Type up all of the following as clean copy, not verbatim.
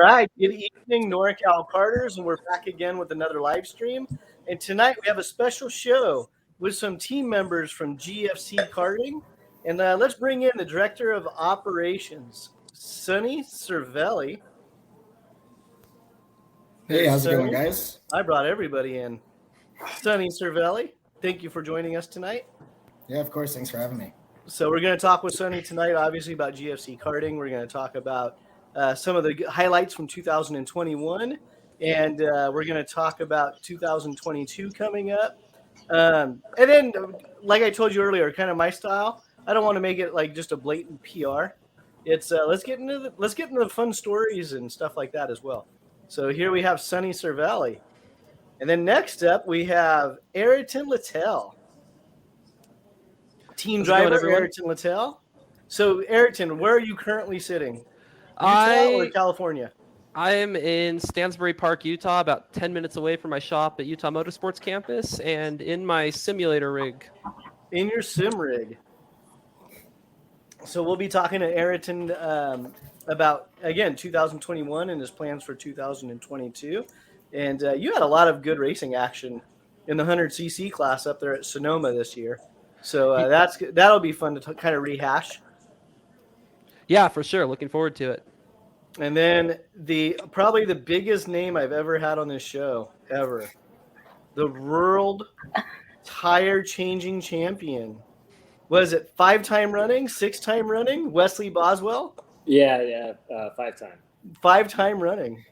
right. Good evening, NorCal Carters, and we're back again with another live stream. And tonight we have a special show with some team members from GFC Karting. And let's bring in the Director of Operations, Sonny Cervelli. Hey, how's it going, guys? I brought everybody in. Sonny Cervelli, thank you for joining us tonight. Yeah, of course. Thanks for having me. So we're going to talk with Sonny tonight, obviously, about GFC Karting. We're going to talk about some of the highlights from 2021, and we're going to talk about 2022 coming up. And then, like I told you earlier, kind of my style. I don't want to make it like just a blatant PR. It's let's get into the fun stories and stuff like that as well. So here we have Sonny Cervelli, and then next up we have Ayrton Littel. Team driver Ayrton Littel. So, Ayrton, where are you currently sitting? Utah or California? I am in Stansbury Park, Utah, about 10 minutes away from my shop at Utah Motorsports Campus, and in my simulator rig. In your sim rig. So we'll be talking to Ayrton about, again, 2021 and his plans for 2022. And you had a lot of good racing action in the 100cc class up there at Sonoma this year. So that'll be fun to kind of rehash. Yeah, for sure. Looking forward to it. And then probably the biggest name I've ever had on this show ever, the world tire changing champion. Was it 5-time running, 6-time running? Wesley Boswell? Yeah, 5-time. 5-time running.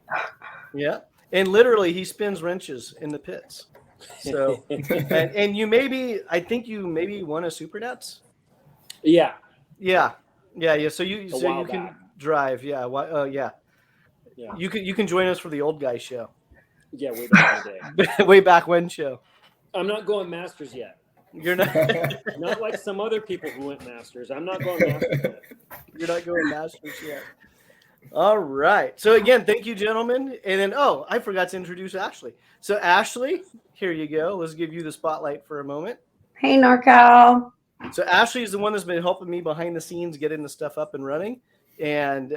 Yeah, and literally he spins wrenches in the pits. So, and you I think you maybe won a Super Nats. Yeah. So you can drive. Yeah. Yeah. You can join us for the old guy show. Yeah, way back in the day. Way back when show. I'm not going Masters yet. You're not. Not like some other people who went Masters. I'm not going Masters yet. You're not going Masters yet. All right. So again, thank you, gentlemen. And then, I forgot to introduce Ashley. So Ashley, here you go. Let's give you the spotlight for a moment. Hey, NorCal. So Ashley is the one that's been helping me behind the scenes, getting the stuff up and running. And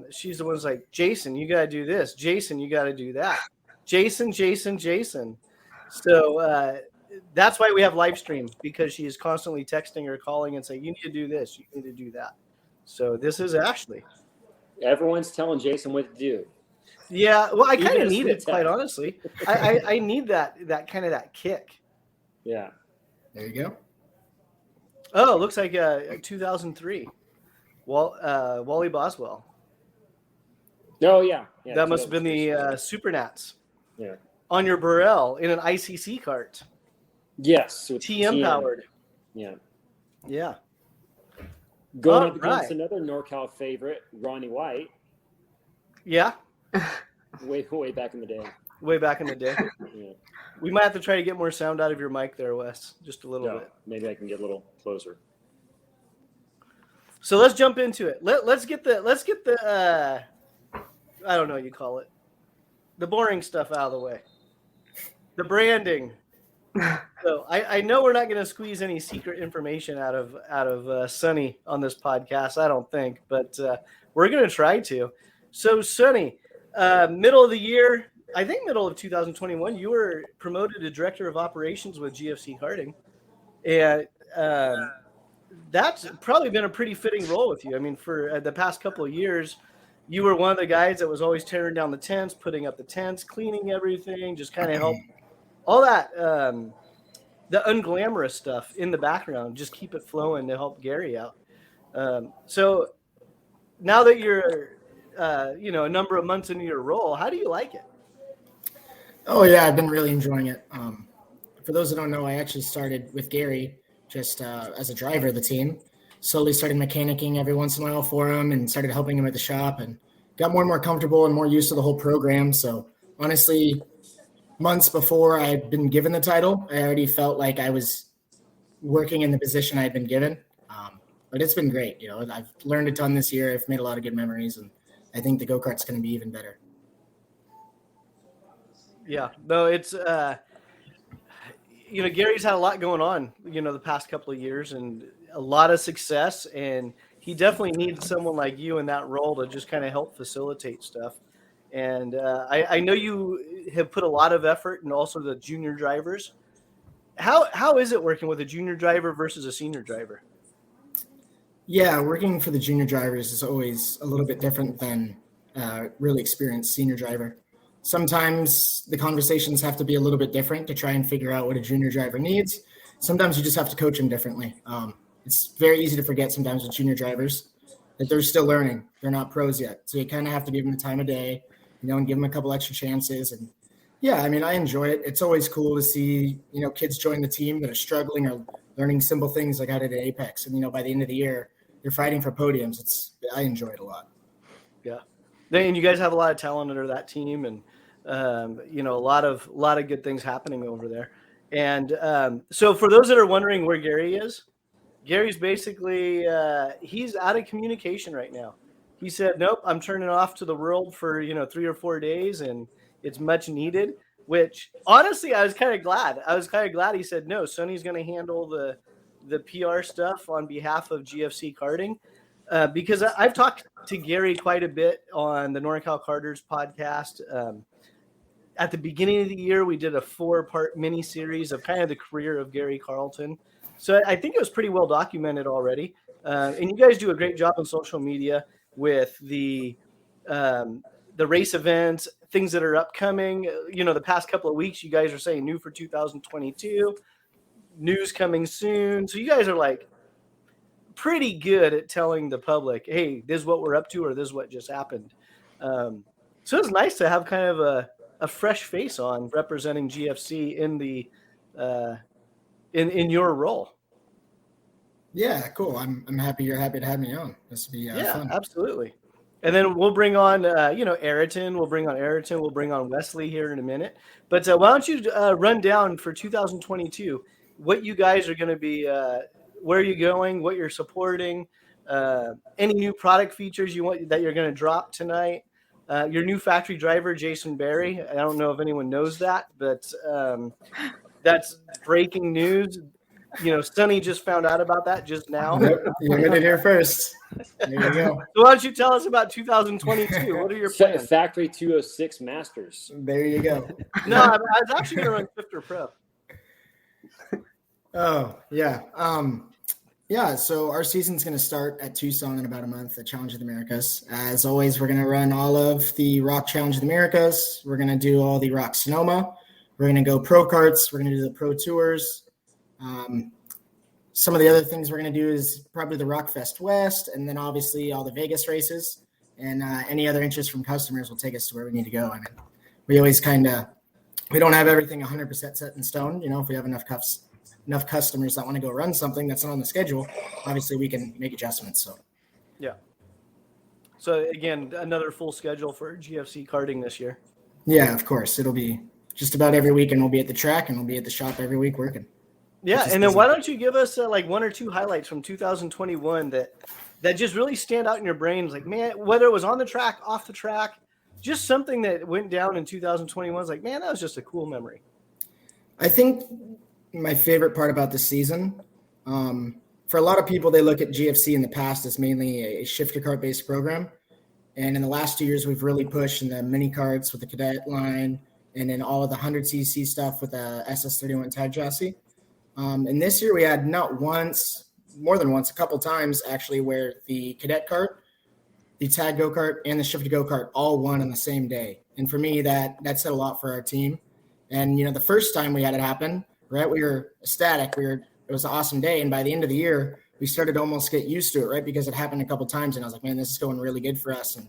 she's the one who's like, Jason, you got to do this. Jason, you got to do that. Jason. So that's why we have live stream, because she is constantly texting or calling and saying, you need to do this. You need to do that. So this is Ashley. Everyone's telling Jason what to do. Yeah, well, I kind of need it, quite honestly. I need that kind of that kick. Yeah. There you go. Oh, it looks like 2003. Wally Boswell. Oh, yeah. That must have been the Super Nats. Yeah. On your Burrell in an ICC kart. Yes. TM powered. Yeah. Yeah. Going up against another NorCal favorite, Ronnie White. Yeah. Way back in the day. Way back in the day. Yeah. We might have to try to get more sound out of your mic there, Wes. Just a little bit. Maybe I can get a little closer. So let's jump into it. Let's get the I don't know what you call it. The boring stuff out of the way. The branding. So I know we're not going to squeeze any secret information out of Sonny on this podcast, I don't think, but we're going to try to. So Sonny, middle of the year, I think middle of 2021, you were promoted to Director of Operations with GFC Karting, and that's probably been a pretty fitting role with you. I mean, for the past couple of years, you were one of the guys that was always tearing down the tents, putting up the tents, cleaning everything, just kind of help all that, the unglamorous stuff in the background, just keep it flowing to help Gary out. So now that you're, a number of months into your role, how do you like it? Oh, yeah, I've been really enjoying it. For those who don't know, I actually started with Gary just as a driver of the team. Slowly started mechanicking every once in a while for him and started helping him at the shop and got more and more comfortable and more used to the whole program. So honestly, months before I had been given the title, I already felt like I was working in the position I had been given. But it's been great. I've learned a ton this year. I've made a lot of good memories, and I think the go-kart's going to be even better. Yeah, no, it's, Gary's had a lot going on, the past couple of years, and a lot of success, and he definitely needs someone like you in that role to just kind of help facilitate stuff. And I know you have put a lot of effort, and also the junior drivers. How is it working with a junior driver versus a senior driver? Yeah, working for the junior drivers is always a little bit different than really experienced senior driver. Sometimes the conversations have to be a little bit different to try and figure out what a junior driver needs. Sometimes you just have to coach them differently. It's very easy to forget sometimes with junior drivers that they're still learning. They're not pros yet. So you kind of have to give them the time of day, and give them a couple extra chances. And yeah, I mean, I enjoy it. It's always cool to see, kids join the team that are struggling or learning simple things like I did at Apex. And, by the end of the year, they're fighting for podiums. I enjoy it a lot. Yeah. And you guys have a lot of talent under that team, and a lot of good things happening over there. And so for those that are wondering where Gary is, Gary's basically he's out of communication right now. He said, "Nope, I'm turning off to the world for 3 or 4 days, and it's much needed." Which honestly, I was kind of glad. He said, "No, Sonny's going to handle the PR stuff on behalf of GFC Karting." Because I've talked to Gary quite a bit on the NorCal Karters podcast. At the beginning of the year, we did a 4-part mini series of kind of the career of Gary Carlton. So I think it was pretty well documented already. And you guys do a great job on social media with the race events, things that are upcoming. The past couple of weeks, you guys are saying new for 2022, news coming soon. So you guys are like pretty good at telling the public, hey, this is what we're up to, or this is what just happened. So it's nice to have kind of a fresh face on representing GFC in the in your role. Yeah, cool. I'm happy you're happy to have me on. This will be fun. Absolutely. And then we'll bring on Ayrton. We'll bring on Wesley here in a minute. But why don't you run down for 2022 what you guys are going to be, where you're going, what you're supporting, any new product features that you're going to drop tonight. Your new factory driver, Jason Berry. I don't know if anyone knows that, but that's breaking news. Sonny just found out about that just now. You heard it here first. There you go. So why don't you tell us about 2022? What are your plans? Factory 206 Masters. There you go. No, I was actually going to run Swifter Pro. Oh, yeah. So our season's going to start at Tucson in about a month at Challenge of the Americas. As always, we're going to run all of the Rock Challenge of the Americas. We're going to do all the Rock Sonoma. We're going to go pro karts. We're going to do the pro tours. Some of the other things we're going to do is probably the Rockfest West, and then obviously all the Vegas races, and any other interest from customers will take us to where we need to go. I mean, we always we don't have everything 100% set in stone. If we have enough customers that want to go run something that's not on the schedule, obviously we can make adjustments. So, yeah. So again, another full schedule for GFC Karting this year. Yeah, of course. It'll be just about every weekend. We'll be at the track and we'll be at the shop every week working. Yeah, and then why don't you give us like 1 or 2 highlights from 2021 that just really stand out in your brains? Like, man, whether it was on the track, off the track, just something that went down in 2021 is like, man, that was just a cool memory. I think my favorite part about this season, for a lot of people, they look at GFC in the past as mainly a shifter kart based program. And in the last 2 years, we've really pushed in the mini karts with the cadet line and in all of the 100cc stuff with the SS31 tag chassis. And this year we had not once, more than once, a couple times actually, where the cadet kart, the tag go-kart, and the shifter go-kart all won on the same day. And for me, that said a lot for our team. And, the first time we had it happen, right, we were ecstatic. It was an awesome day. And by the end of the year, we started to almost get used to it, right, because it happened a couple times. And I was like, man, this is going really good for us. And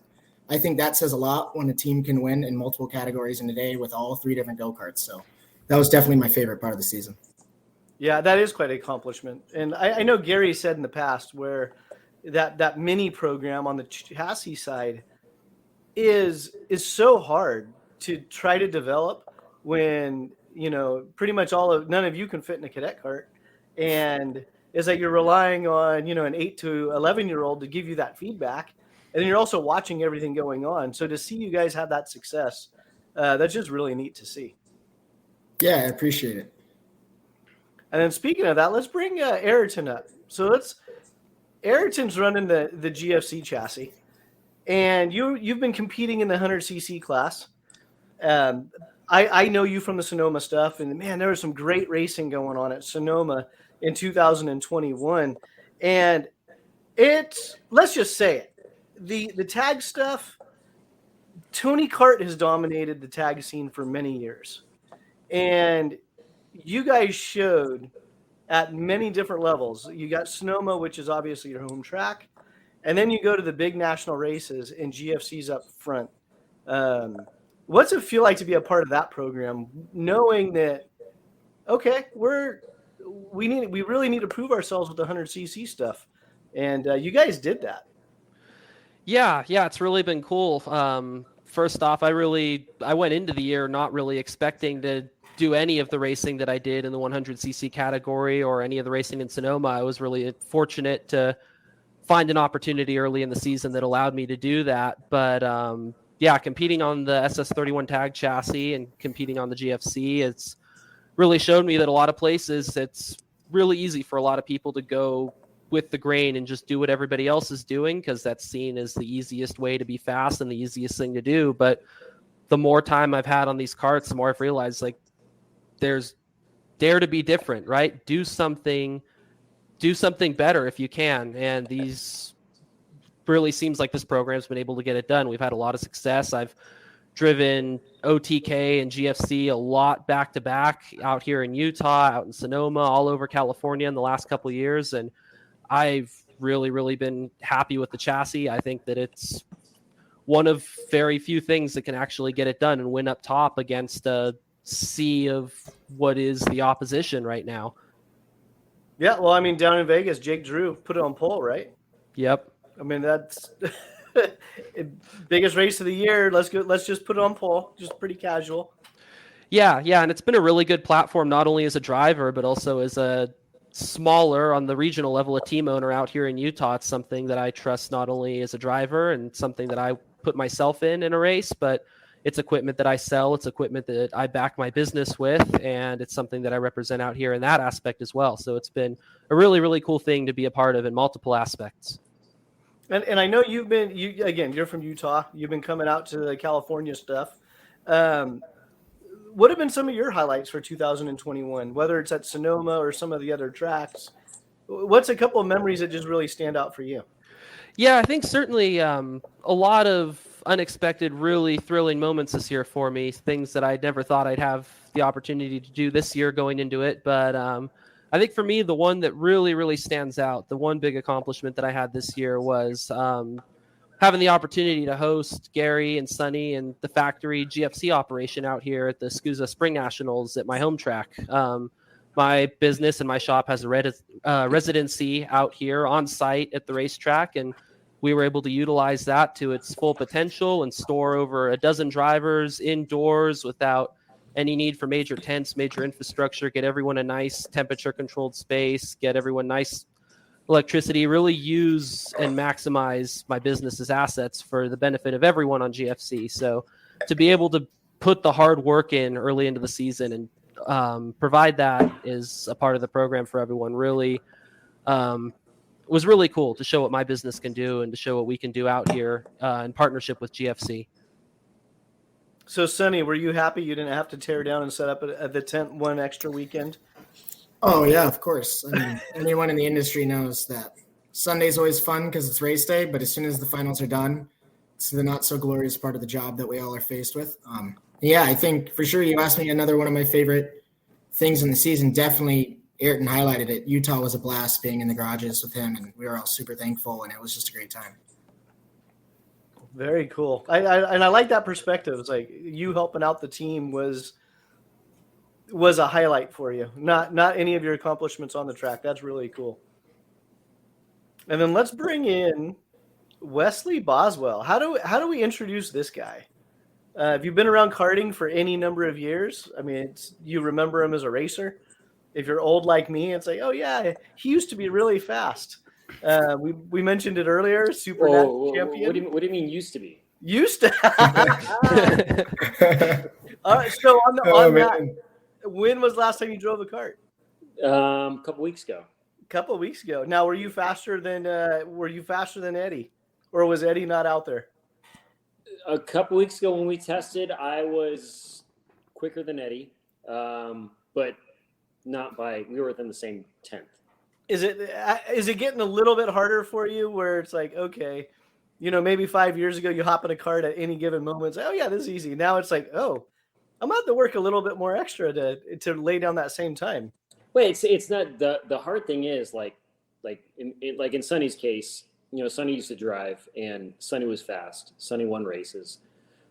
I think that says a lot when a team can win in multiple categories in a day with all 3 different go-karts. So that was definitely my favorite part of the season. Yeah, that is quite an accomplishment. And I know Gary said in the past where that mini program on the chassis side is so hard to try to develop when, pretty much none of you can fit in a cadet kart. And it's like you're relying on, an 8 to 11-year-old to give you that feedback. And then you're also watching everything going on. So to see you guys have that success, that's just really neat to see. Yeah, I appreciate it. And then speaking of that, let's bring Ayrton up. So Ayrton's running the GFC chassis. and you've been competing in the 100cc class. I know you from the Sonoma stuff, and man, there was some great racing going on at Sonoma in 2021, and let's just say it, the tag stuff. Tony Kart has dominated the tag scene for many years, and you guys showed at many different levels. You got Sonoma, which is obviously your home track, and then you go to the big national races, and GFC's up front. What's it feel like to be a part of that program, knowing that okay, we really need to prove ourselves with the 100cc stuff, and you guys did that. Yeah, it's really been cool. First off, I went into the year not really expecting to do any of the racing that I did in the 100cc category or any of the racing in Sonoma. I was really fortunate to find an opportunity early in the season that allowed me to do that. But competing on the SS31 tag chassis and competing on the GFC, it's really showed me that a lot of places it's really easy for a lot of people to go with the grain and just do what everybody else is doing, because that's seen as the easiest way to be fast and the easiest thing to do. But the more time I've had on these karts, the more I've realized like dare to be different, right? Do something better if you can. And these really seems like this program's been able to get it done. We've had a lot of success. I've driven OTK and GFC a lot back to back out here in Utah, out in Sonoma, all over California in the last couple of years. And I've really been happy with the chassis. I think that it's one of very few things that can actually get it done and win up top against a sea of what is the opposition right now. Yeah, well, I mean, down in Vegas, Jake Drew put it on pole, right? Yep. I mean, that's biggest race of the year. Let's just put it on pole. Just pretty casual. Yeah, and it's been a really good platform, not only as a driver, but also as a smaller on the regional level, a team owner out here in Utah. It's something that I trust not only as a driver and something that I put myself in a race, but it's equipment that I sell. It's equipment that I back my business with, and it's something that I represent out here in that aspect as well. So it's been a really cool thing to be a part of in multiple aspects. And I know you're from Utah. You've been coming out to the California stuff. What have been some of your highlights for 2021, whether it's at Sonoma or some of the other tracks? What's a couple of memories that just really stand out for you? Yeah, I think certainly a lot of unexpected, really thrilling moments this year for me, things that I never thought I'd have the opportunity to do this year going into it. But I think for me, the one that really stands out, the one big accomplishment that I had this year was having the opportunity to host Gary and Sonny and the factory GFC operation out here at the SCUSA Spring Nationals at my home track. My business and my shop has a residency out here on site at the racetrack, and we were able to utilize that to its full potential and store over a dozen drivers indoors without any need for major tents, major infrastructure, get everyone a nice temperature-controlled space, get everyone nice electricity, really use and maximize my business's assets for the benefit of everyone on GFC. So to be able to put the hard work in early into the season and provide that is a part of the program for everyone really was really cool to show what my business can do and to show what we can do out here in partnership with GFC. So, Sonny, were you happy you didn't have to tear down and set up the tent one extra weekend? Oh, yeah, of course. I mean, anyone in the industry knows that Sunday's always fun because it's race day, but as soon as the finals are done, it's the not-so-glorious part of the job that we all are faced with. Yeah, I think for sure you asked me another one of my favorite things in the season. Definitely Ayrton highlighted it. Utah was a blast being in the garages with him, and we were all super thankful, and it was just a great time. Very cool. I like that perspective. It's like you helping out the team was a highlight for you, not any of your accomplishments on the track. That's really cool. And then let's bring in Wesley Boswell. How do we introduce this guy? Have you been around karting for any number of years? I mean, you remember him as a racer. If you're old like me, it's like, oh yeah, he used to be really fast. We mentioned it earlier. Super champion. What do you mean used to be? Used to. All right. So on that, when was the last time you drove a kart? A couple weeks ago. Now, were you faster than Eddie, or was Eddie not out there? A couple weeks ago when we tested, I was quicker than Eddie, but not by. We were within the same tenth. Is it getting a little bit harder for you where it's like, okay, maybe 5 years ago you hop in a kart at any given moment and say, oh yeah, this is easy. Now it's like, oh, I'm going to have to work a little bit more extra to lay down that same time. Wait, it's not the hard thing is like in Sonny's case, Sonny used to drive and Sonny was fast. Sonny won races,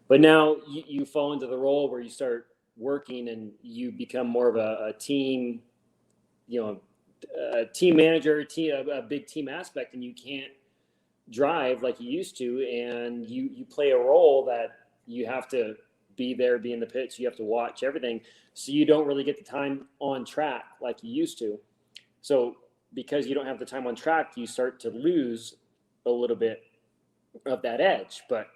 but now you fall into the role where you start working and you become more of a team, a team manager, a big team aspect, and you can't drive like you used to, and you play a role that you have to be there, be in the pits, you have to watch everything, so you don't really get the time on track like you used to. So because you don't have the time on track, you start to lose a little bit of that edge. But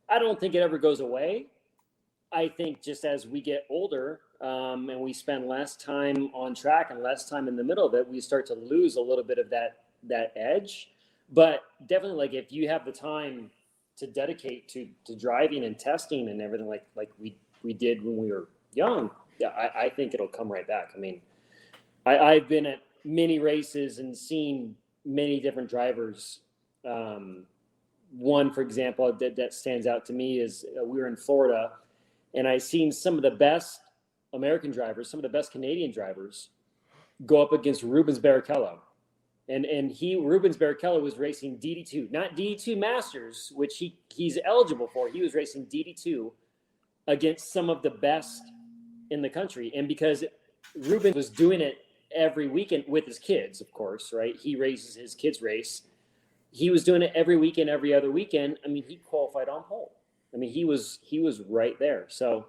I don't think it ever goes away. I think just as we get older and we spend less time on track and less time in the middle of it, we start to lose a little bit of that edge. But definitely, like, if you have the time to dedicate to driving and testing and everything like we did when we were young, yeah, I think it'll come right back. I mean, I've been at many races and seen many different drivers. One, for example, that stands out to me is we were in Florida, and I seen some of the best American drivers, some of the best Canadian drivers go up against Rubens Barrichello. And Rubens Barrichello was racing DD2, not DD2 Masters, which he's eligible for. He was racing DD2 against some of the best in the country. And because Rubens was doing it every weekend with his kids, of course, right? He races his kids' race. He was doing it every weekend, every other weekend. I mean, he qualified on pole. I mean, he was right there. So,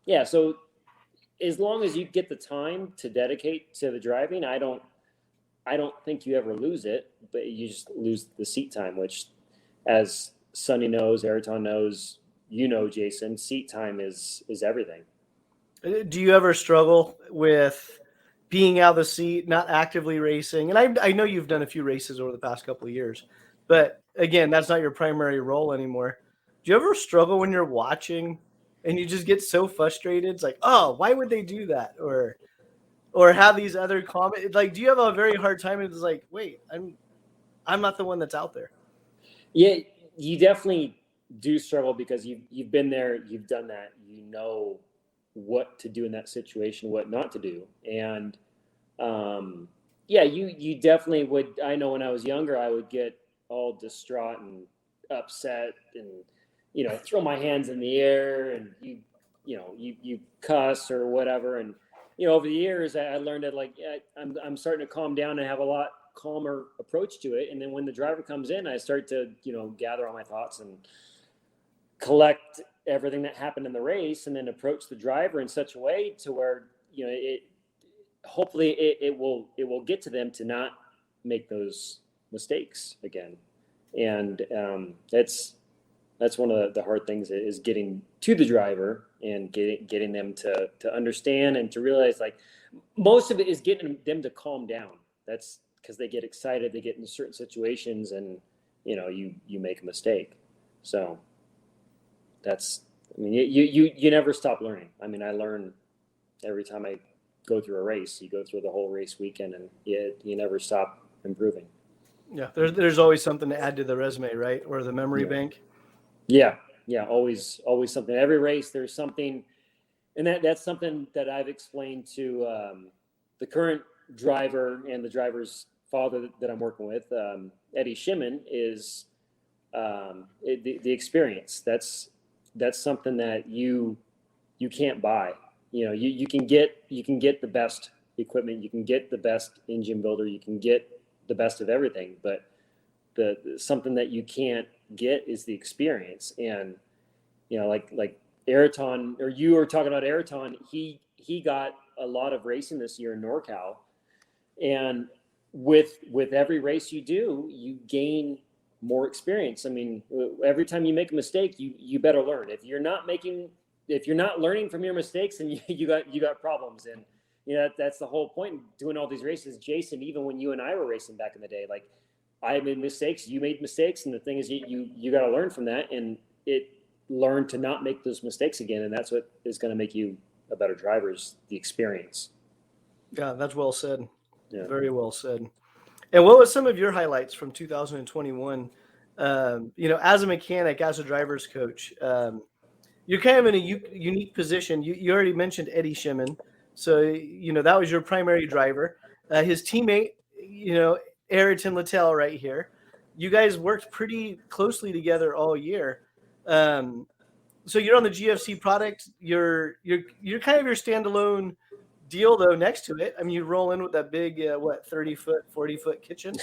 yeah. So as long as you get the time to dedicate to the driving, I don't think you ever lose it, but you just lose the seat time, which, as Sonny knows, Ayrton knows, Jason, seat time is everything. Do you ever struggle with being out of the seat, not actively racing? And I know you've done a few races over the past couple of years, but again, that's not your primary role anymore. Do you ever struggle when you're watching and you just get so frustrated? It's like, oh, why would they do that? Or have these other comments? Like, do you have a very hard time? It's like, wait, I'm not the one that's out there. Yeah, you definitely do struggle because you've been there, you've done that, you know what to do in that situation, what not to do. And yeah, you definitely would. I know when I was younger, I would get all distraught and upset and, throw my hands in the air and you cuss or whatever. And, over the years, I learned that, like, I'm starting to calm down and have a lot calmer approach to it. And then when the driver comes in, I start to, gather all my thoughts and collect everything that happened in the race, and then approach the driver in such a way to where, hopefully it will get to them to not make those mistakes again. And that's one of the hard things, is getting to the driver and getting them to understand and to realize, like, most of it is getting them to calm down. That's because they get excited, they get into certain situations, and you make a mistake. So you never stop learning. I mean, I learn every time I go through a race. You go through the whole race weekend, and you never stop improving. Yeah, there's always something to add to the resume, right? Or the memory bank. Yeah, always something. Every race, there's something, and that's something that I've explained to the current driver and the driver's father that I'm working with, Eddie Shimon, is the experience. That's something that you can't buy. You can get the best equipment, you can get the best engine builder, you can get the best of everything, but the something that you can't get is the experience. And like Ayrton, or you were talking about Ayrton, he got a lot of racing this year in NorCal, and with every race you do, you gain more experience. I mean, every time you make a mistake, you better learn. If you're not learning from your mistakes, then you got problems. And that's the whole point in doing all these races. Jason, even when you and I were racing back in the day, like, I made mistakes, you made mistakes, and the thing is, you got to learn from that. And it learn to not make those mistakes again, and that's what is going to make you a better driver, is the experience. Yeah, that's well said. Yeah. Very well said. And what was some of your highlights from 2021? As a mechanic, as a driver's coach, you're kind of in a unique position. You already mentioned Eddie Shimon. So, that was your primary driver. His teammate, Ayrton Littel right here. You guys worked pretty closely together all year. So you're on the GFC product. You're kind of your standalone deal, though, next to it. I mean, you roll in with that big, 30-foot, 40-foot kitchen?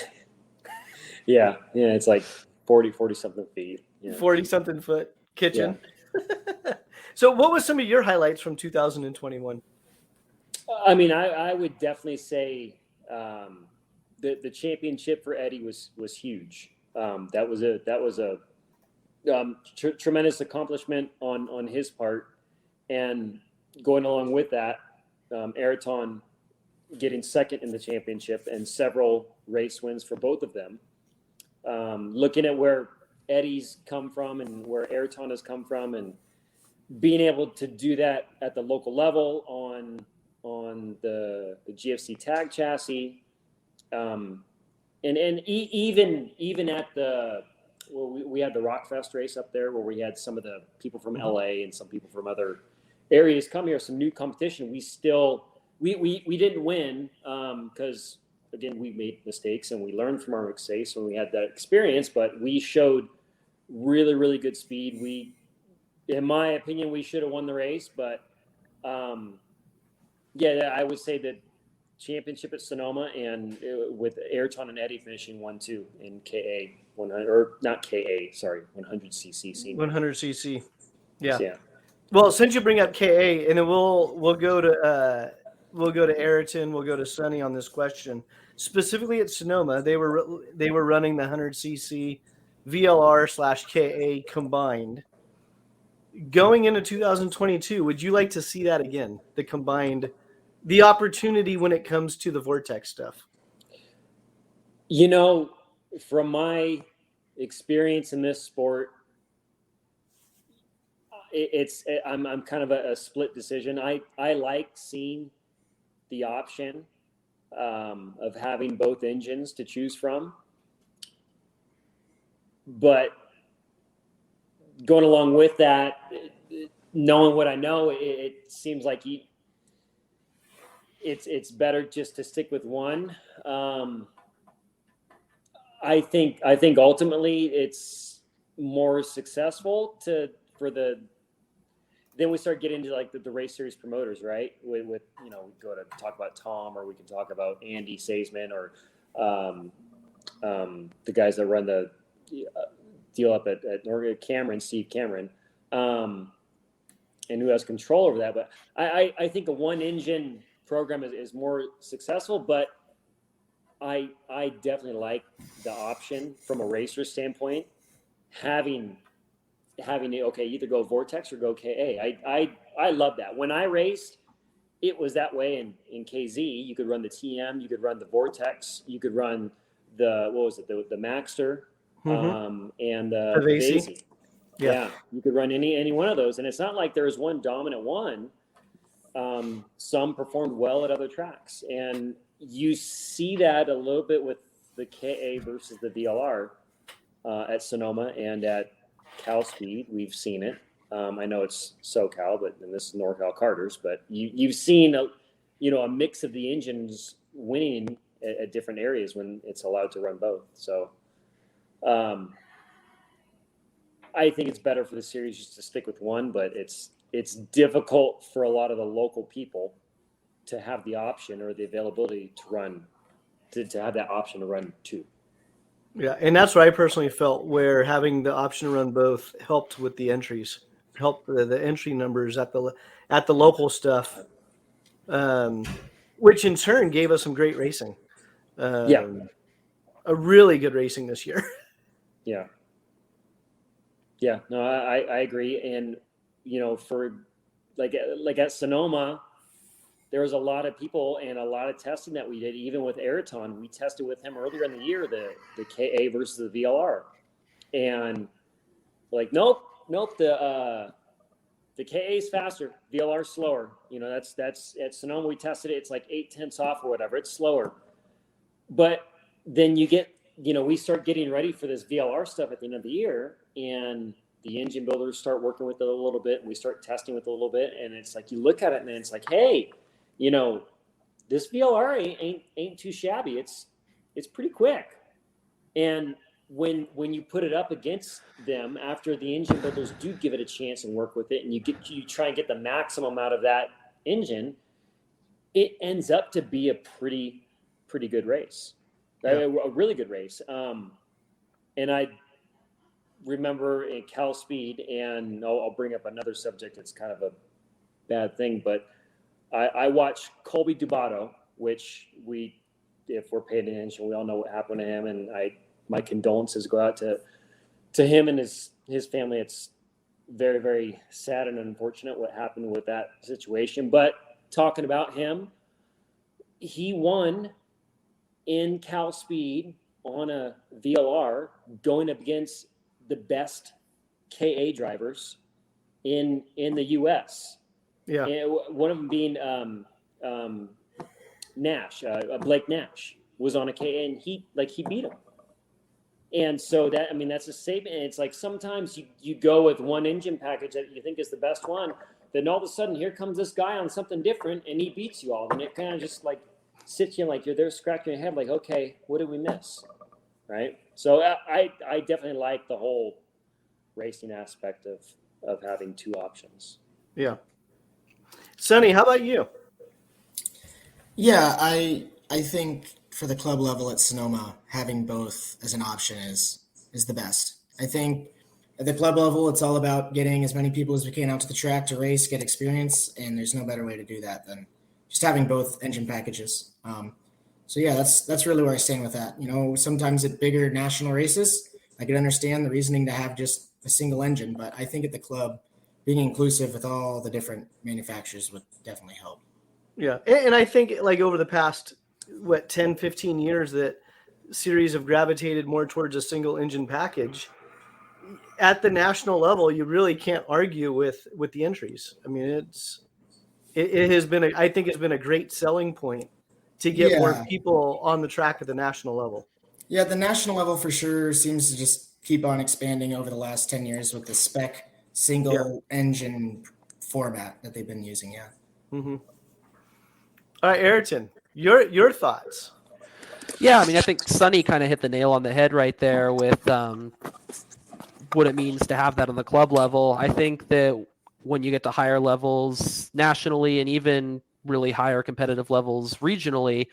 Yeah, it's like 40-something feet. Yeah. 40-something foot kitchen. Yeah. So what was some of your highlights from 2021? I mean, I would definitely say the championship for Eddie was huge. That was a tremendous accomplishment on his part, and going along with that, Ayrton getting second in the championship and several race wins for both of them. Looking at where Eddie's come from and where Ayrton has come from, and being able to do that at the local level on the GFC tag chassis, and even at the we had the Rockfest race up there where we had some of the people from LA and some people from other areas come here, some new competition. We still we didn't win because again, we made mistakes and we learned from our mistakes when we had that experience, but we showed really, really good speed. In my opinion, we should have won the race, but I would say that championship at Sonoma and with Ayrton and Eddie finishing 1-2 in KA 100, or not KA, sorry, 100cc senior. 100cc. Yeah. Yeah. Well, since you bring up KA, and then we'll go to Ayrton, we'll go to Sonny on this question. Specifically at Sonoma, they were running the 100cc VLR/KA combined. Going into 2022, would you like to see that again? The opportunity when it comes to the Vortex stuff. From my experience in this sport, I'm kind of a split decision. I like seeing the option of having both engines to choose from, but going along with that, knowing what I know, it seems like it's better just to stick with one. I think ultimately it's more successful then we start getting into like the race series promoters, right? With we go to talk about Tom, or we can talk about Andy Saisman, or the guys that run the deal up at Steve Cameron, and who has control over that. But I think a one engine program is more successful, but I definitely like the option from a racer standpoint, having either go Vortex or go KA. I love that. When I raced, it was that way in KZ. You could run the TM, you could run the Vortex, you could run the Maxter, and the Vasi. Yeah, you could run any one of those, and it's not like there's one dominant one. Some performed well at other tracks, and you see that a little bit with the KA versus the VLR at Sonoma and at Cal Speed. We've seen it. I know it's SoCal, and this is NorCal Karters, but you've seen a mix of the engines winning at different areas when it's allowed to run both. So I think it's better for the series just to stick with one, but it's difficult for a lot of the local people to have the option or the availability to run, to have that option to run two. Yeah, and that's what I personally felt, where having the option to run both helped with the entries, helped the entry numbers at the local stuff, which in turn gave us some great racing. A really good racing this year. Yeah. No, I agree. And for like at Sonoma, there was a lot of people and a lot of testing that we did. Even with Ayrton, we tested with him earlier in the year, the KA versus the VLR, and nope, The KA is faster, VLR slower. That's at Sonoma we tested it. It's like 0.8 off or whatever. It's slower. But then we start getting ready for this VLR stuff at the end of the year, and the engine builders start working with it a little bit, and we start testing with it a little bit, and it's like you look at it and it's like, hey, this VLR ain't too shabby. It's pretty quick. And when you put it up against them after the engine builders do give it a chance and work with it, and you try and get the maximum out of that engine, it ends up to be a pretty good race. Yeah. A really good race. And I remember in Cal Speed, and I'll bring up another subject that's kind of a bad thing, but I watched Colby Dubato, which if we're paying attention, we all know what happened to him, and my condolences go out to him and his family. It's very, very sad and unfortunate what happened with that situation. But talking about him, he won in Cal Speed on a VLR going up against the best KA drivers in the U.S. Yeah, and one of them being Nash, Blake Nash was on a KA, and he beat him. And so that's a statement. And it's like sometimes you go with one engine package that you think is the best one, then all of a sudden here comes this guy on something different, and he beats you all, and it kind of just like sits you like you're there scratching your head, like, okay, what did we miss, right? So I definitely like the whole racing aspect of having two options. Yeah. Sonny, how about you? Yeah, I think for the club level at Sonoma, having both as an option is the best. I think at the club level, it's all about getting as many people as we can out to the track to race, get experience, and there's no better way to do that than just having both engine packages. So yeah, that's really where I stand with that. Sometimes at bigger national races, I can understand the reasoning to have just a single engine, but I think at the club, being inclusive with all the different manufacturers would definitely help. Yeah, and I think like over the past 10, 15 years, that series have gravitated more towards a single engine package. At the national level, you really can't argue with the entries. I mean, it has been I think it's been a great selling point to get more people on the track at the national level. Yeah, the national level for sure seems to just keep on expanding over the last 10 years with the spec single engine format that they've been using. Yeah. Mm-hmm. All right, Ayrton, your thoughts? Yeah, I mean, I think Sonny kind of hit the nail on the head right there with what it means to have that on the club level. I think that when you get to higher levels nationally and even really higher competitive levels regionally,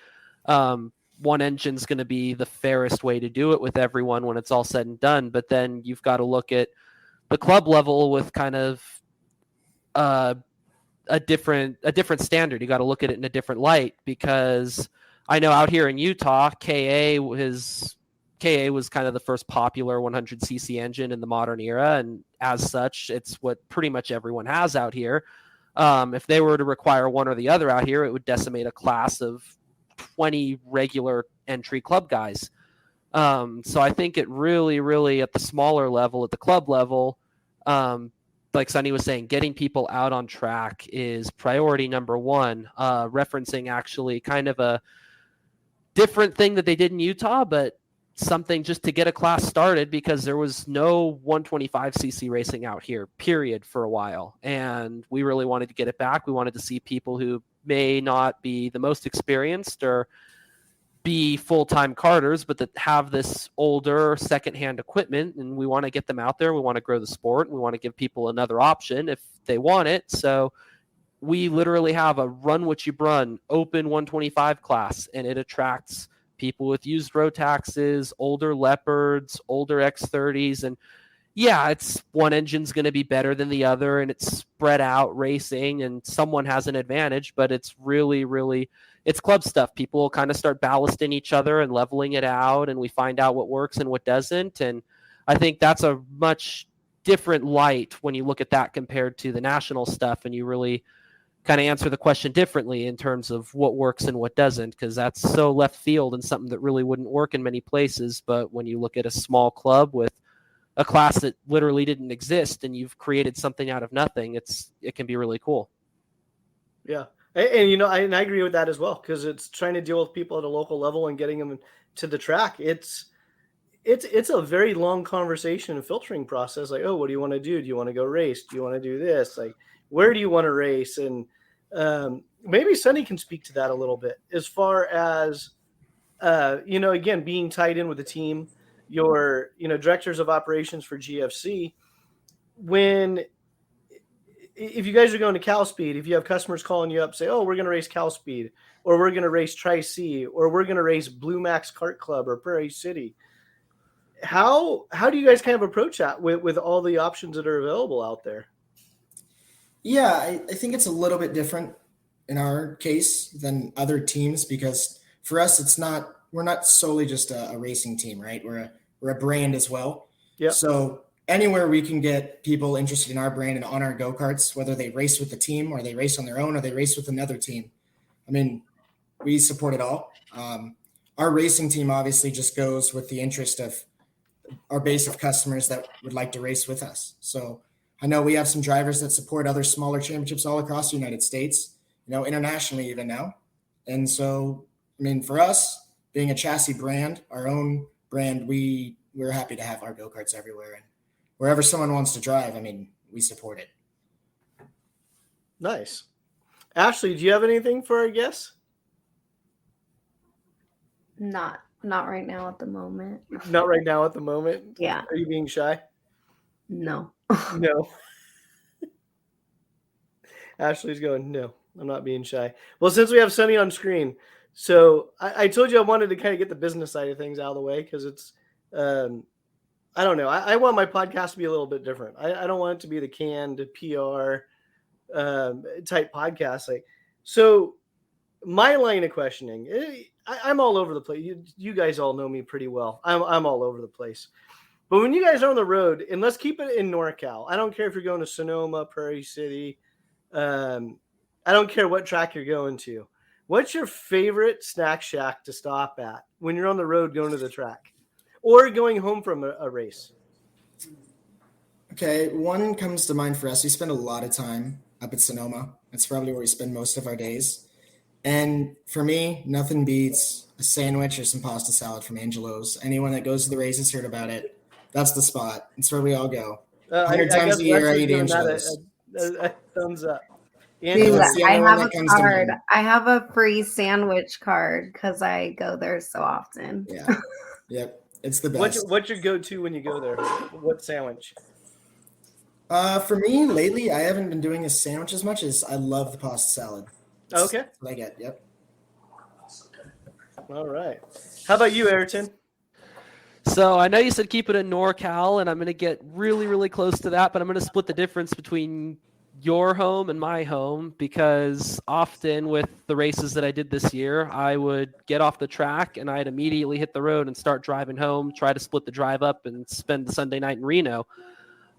one engine's going to be the fairest way to do it with everyone when it's all said and done. But then you've got to look at the club level with kind of a different standard. You got to look at it in a different light, because I know out here in Utah, KA was kind of the first popular 100cc engine in the modern era, and as such, it's what pretty much everyone has out here. If they were to require one or the other out here, it would decimate a class of 20 regular entry club guys. So I think it really, really at the smaller level, at the club level, like Sonny was saying, getting people out on track is priority number one. Referencing actually kind of a different thing that they did in Utah, but something just to get a class started, because there was no 125cc racing out here, period, for a while. And we really wanted to get it back. We wanted to see people who may not be the most experienced or be full-time karters, but that have this older secondhand equipment, and we want to get them out there. We want to grow the sport, and we want to give people another option if they want it. So we literally have a run what you run open 125 class, and it attracts people with used Rotaxes, older Leopards, older X30s. And yeah, it's one engine's going to be better than the other, and it's spread out racing, and someone has an advantage, but it's really, really, it's club stuff. People kind of start ballasting each other and leveling it out, and we find out what works and what doesn't. And I think that's a much different light when you look at that compared to the national stuff, and you really kind of answer the question differently in terms of what works and what doesn't, because that's so left field and something that really wouldn't work in many places. But when you look at a small club with a class that literally didn't exist and you've created something out of nothing, it can be really cool. Yeah. And I agree with that as well, because it's trying to deal with people at a local level and getting them to the track. It's a very long conversation and filtering process. Like, oh, what do you want to do? Do you want to go race? Do you want to do this? Like, where do you want to race? And maybe Sonny can speak to that a little bit as far as, again, being tied in with the team, your, directors of operations for GFC. If you guys are going to Cal Speed, if you have customers calling you up, say, oh, we're going to race Cal Speed, or we're going to race Tri-C, or we're going to race Blue Max Kart Club or Prairie City. How do you guys kind of approach that with all the options that are available out there? Yeah, I think it's a little bit different in our case than other teams, because for us, we're not solely just a racing team, right? We're a brand as well. Yeah. So anywhere we can get people interested in our brand and on our go-karts, whether they race with the team or they race on their own or they race with another team, I mean, we support it all. Our racing team obviously just goes with the interest of our base of customers that would like to race with us. So I know we have some drivers that support other smaller championships all across the United States, internationally even now. And so, I mean, for us, being a chassis brand, our own brand, we're happy to have our go-karts everywhere. And wherever someone wants to drive, I mean, we support it. Nice. Ashley, do you have anything for our guests? Not right now at the moment. Not right now at the moment? Yeah. Are you being shy? No. No. Ashley's going, no, I'm not being shy. Well, since we have Sonny on screen, so I told you I wanted to kind of get the business side of things out of the way, because it's, I don't know. I want my podcast to be a little bit different. I don't want it to be the canned PR type podcast. So my line of questioning, I'm all over the place. You guys all know me pretty well. I'm all over the place. But when you guys are on the road, and let's keep it in NorCal. I don't care if you're going to Sonoma, Prairie City. I don't care what track you're going to. What's your favorite snack shack to stop at when you're on the road going to the track or going home from a race? Okay, one comes to mind for us. We spend a lot of time up at Sonoma. That's probably where we spend most of our days. And for me, nothing beats a sandwich or some pasta salad from Angelo's. Anyone that goes to the races heard about it. That's the spot. It's where we all go. 100 times a year, I eat Angelo's. A thumbs up. Dude, That's the I only one have a that comes to card. mind. I have a free sandwich card because I go there so often. Yeah. Yep. It's the best. What's your go-to when you go there? What sandwich? For me, lately, I haven't been doing a sandwich as much as I love the pasta salad. Okay. That's what I get. Yep. All right. How about you, Ayrton? So I know you said keep it in NorCal, and I'm going to get really, really close to that, but I'm going to split the difference between your home and my home, because often with the races that I did this year, I would get off the track and I'd immediately hit the road and start driving home, try to split the drive up and spend the Sunday night in Reno.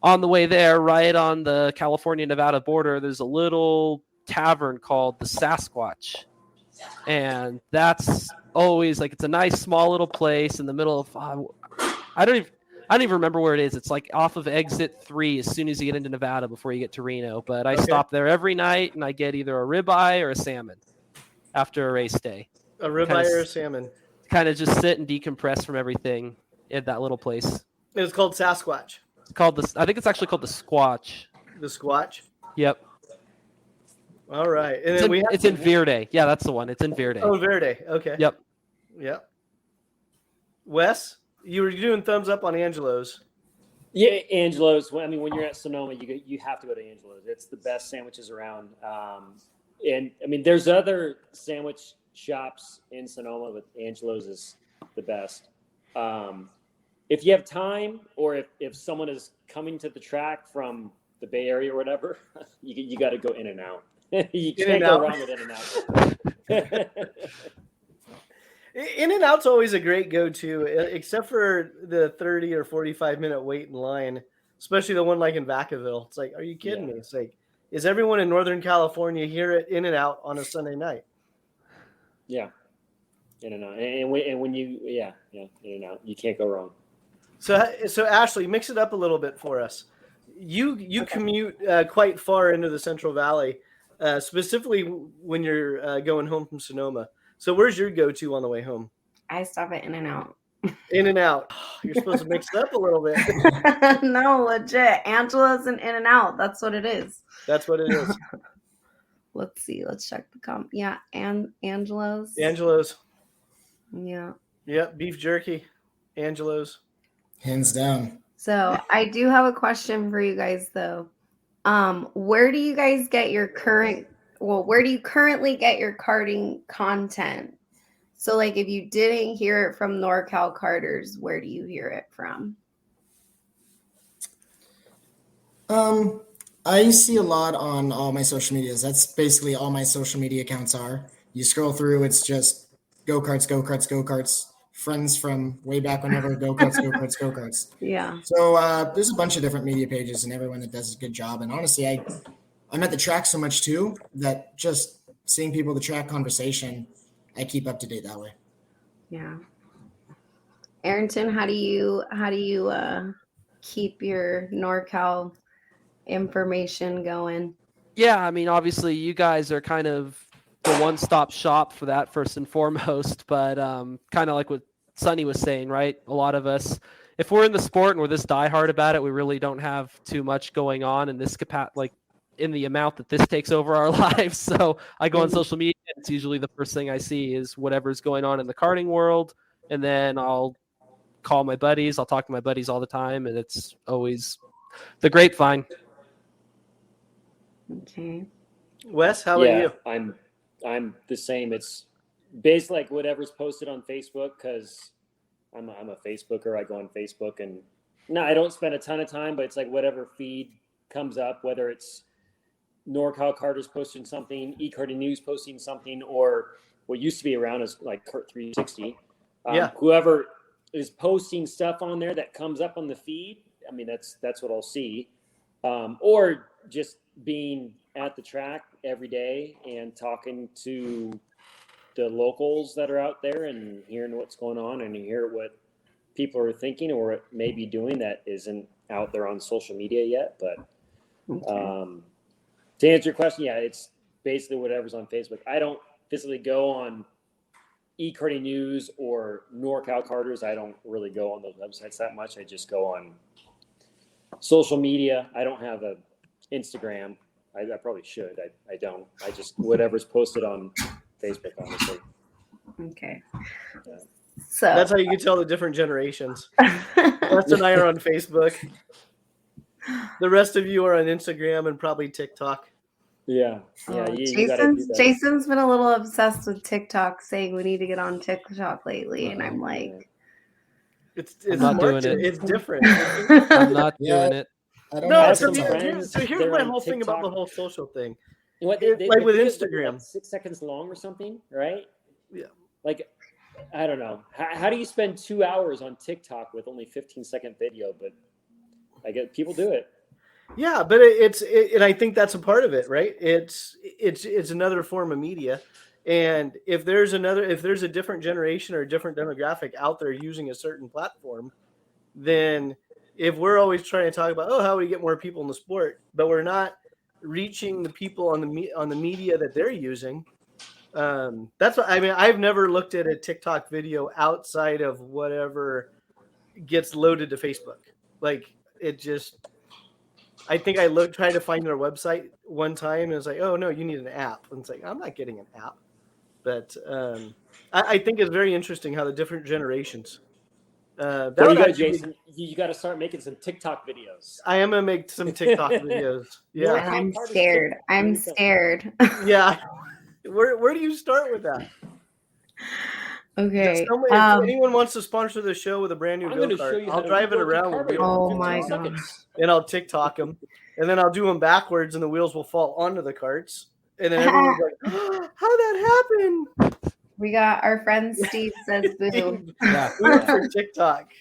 On the way there, right on the California-Nevada border, there's a little tavern called the Sasquatch. And that's always it's a nice small little place in the middle of, I don't even remember where it is. It's off of exit 3 as soon as you get into Nevada before you get to Reno. But I stop there every night and I get either a ribeye or a salmon after a race day. A ribeye or a salmon? Kind of just sit and decompress from everything at that little place. It's called Sasquatch. I think it's actually called the Squatch. The Squatch? Yep. All right. And then it's in Verde. Yeah, that's the one. It's in Verde. Oh, Verde. Okay. Yep. Wes, you were doing thumbs up on Angelo's. Yeah, Angelo's. I mean, when you're at Sonoma, you have to go to Angelo's. It's the best sandwiches around. And I mean, there's other sandwich shops in Sonoma, but Angelo's is the best. If you have time, or if someone is coming to the track from the Bay Area or whatever, you got to go In-N-Out. You can't go wrong with In-N-Out. In-N-Out's always a great go-to, except for the 30 or 45-minute wait in line, especially the one in Vacaville. It's are you kidding me? It's is everyone in Northern California here at In-N-Out on a Sunday night? Yeah. In-N-Out. And when you, In-N-Out, you can't go wrong. So Ashley, mix it up a little bit for us. You commute quite far into the Central Valley, specifically when you're going home from Sonoma. So where's your go-to on the way home? I stop at In-N-Out. In-N-Out. You're supposed to mix it up a little bit. No, legit. Angela's and In-N-Out. That's what it is. That's what it is. Let's see. Let's check the comp. Yeah, and Angelo's. Angelo's. Yeah. Yep, beef jerky. Angelo's. Hands down. So I do have a question for you guys though. Where do you guys get your where do you currently get your karting content? So like if you didn't hear it from NorCal Karters, where do you hear it from? I see a lot on all my social medias. That's basically all my social media accounts are. You scroll through, it's just go-karts, friends from way back whenever, go-karts. Yeah. So there's a bunch of different media pages and everyone that does a good job. And honestly, I'm at the track so much too that just seeing people at the track conversation, I keep up to date that way. Yeah. Ayrton, how do you keep your NorCal information going? Yeah, I mean, obviously, you guys are kind of the one-stop shop for that first and foremost. But kind of like what Sonny was saying, right? A lot of us, if we're in the sport and we're this diehard about it, we really don't have too much going on in this like in the amount that this takes over our lives. So I go on social media. And it's usually the first thing I see is whatever's going on in the karting world, and then I'll call my buddies. I'll talk to my buddies all the time, and it's always the grapevine. Okay. Wes, how about you? I'm the same. It's basically like whatever's posted on Facebook because I'm a Facebooker. I go on Facebook and no, I don't spend a ton of time, but it's like whatever feed comes up, whether it's NorCal Karters posting something, eKarting News posting something, or what used to be around as like Kart 360. Whoever is posting stuff on there that comes up on the feed, I mean, that's what I'll see. Or just being at the track every day and talking to the locals that are out there and hearing what's going on and hear what people are thinking or maybe doing that isn't out there on social media yet. But to answer your question, yeah, it's basically whatever's on Facebook. I don't physically go on eKarting News or NorCal Karters. I don't really go on those websites that much. I just go on social media. I don't have a Instagram. I probably should. I don't. I just whatever's posted on Facebook, honestly. Okay. Yeah. So that's how you can tell the different generations. Wes and I are on Facebook. The rest of you are on Instagram and probably TikTok. Yeah. Yeah. Jason's been a little obsessed with TikTok, saying we need to get on TikTok lately, and I'm like, it's not doing it. It's different. I'm not doing it. I don't No, know. so friends, here's they're my on whole thing about TikTok. the whole social thing. What Like with videos Instagram. like 6 seconds long or something, right? Yeah. Like, I don't know. How do you spend 2 hours on TikTok with only 15-second video? But I get people do it. Yeah, but and I think that's a part of it, right? It's another form of media, and if there's a different generation or a different demographic out there using a certain platform, then if we're always trying to talk about how do we get more people in the sport, but we're not reaching the people on the media that they're using, that's what I mean. I've never looked at a TikTok video outside of whatever gets loaded to Facebook. Like it just. I think I tried to find their website one time and it's like, oh no, you need an app. And it's like, I'm not getting an app. But I think it's very interesting how the different generations. Jason, you got to start making some TikTok videos. I am gonna make some TikTok videos. Yeah, I'm scared. I'm scared. Yeah, where do you start with that? Okay. If anyone wants to sponsor the show with a brand new go-kart, I'll drive it around with wheels. Oh my god! And I'll TikTok them, and then I'll do them backwards, and the wheels will fall onto the carts, and then everyone's like, "How that happened?" We got our friend Steve says boo. Yeah, for TikTok.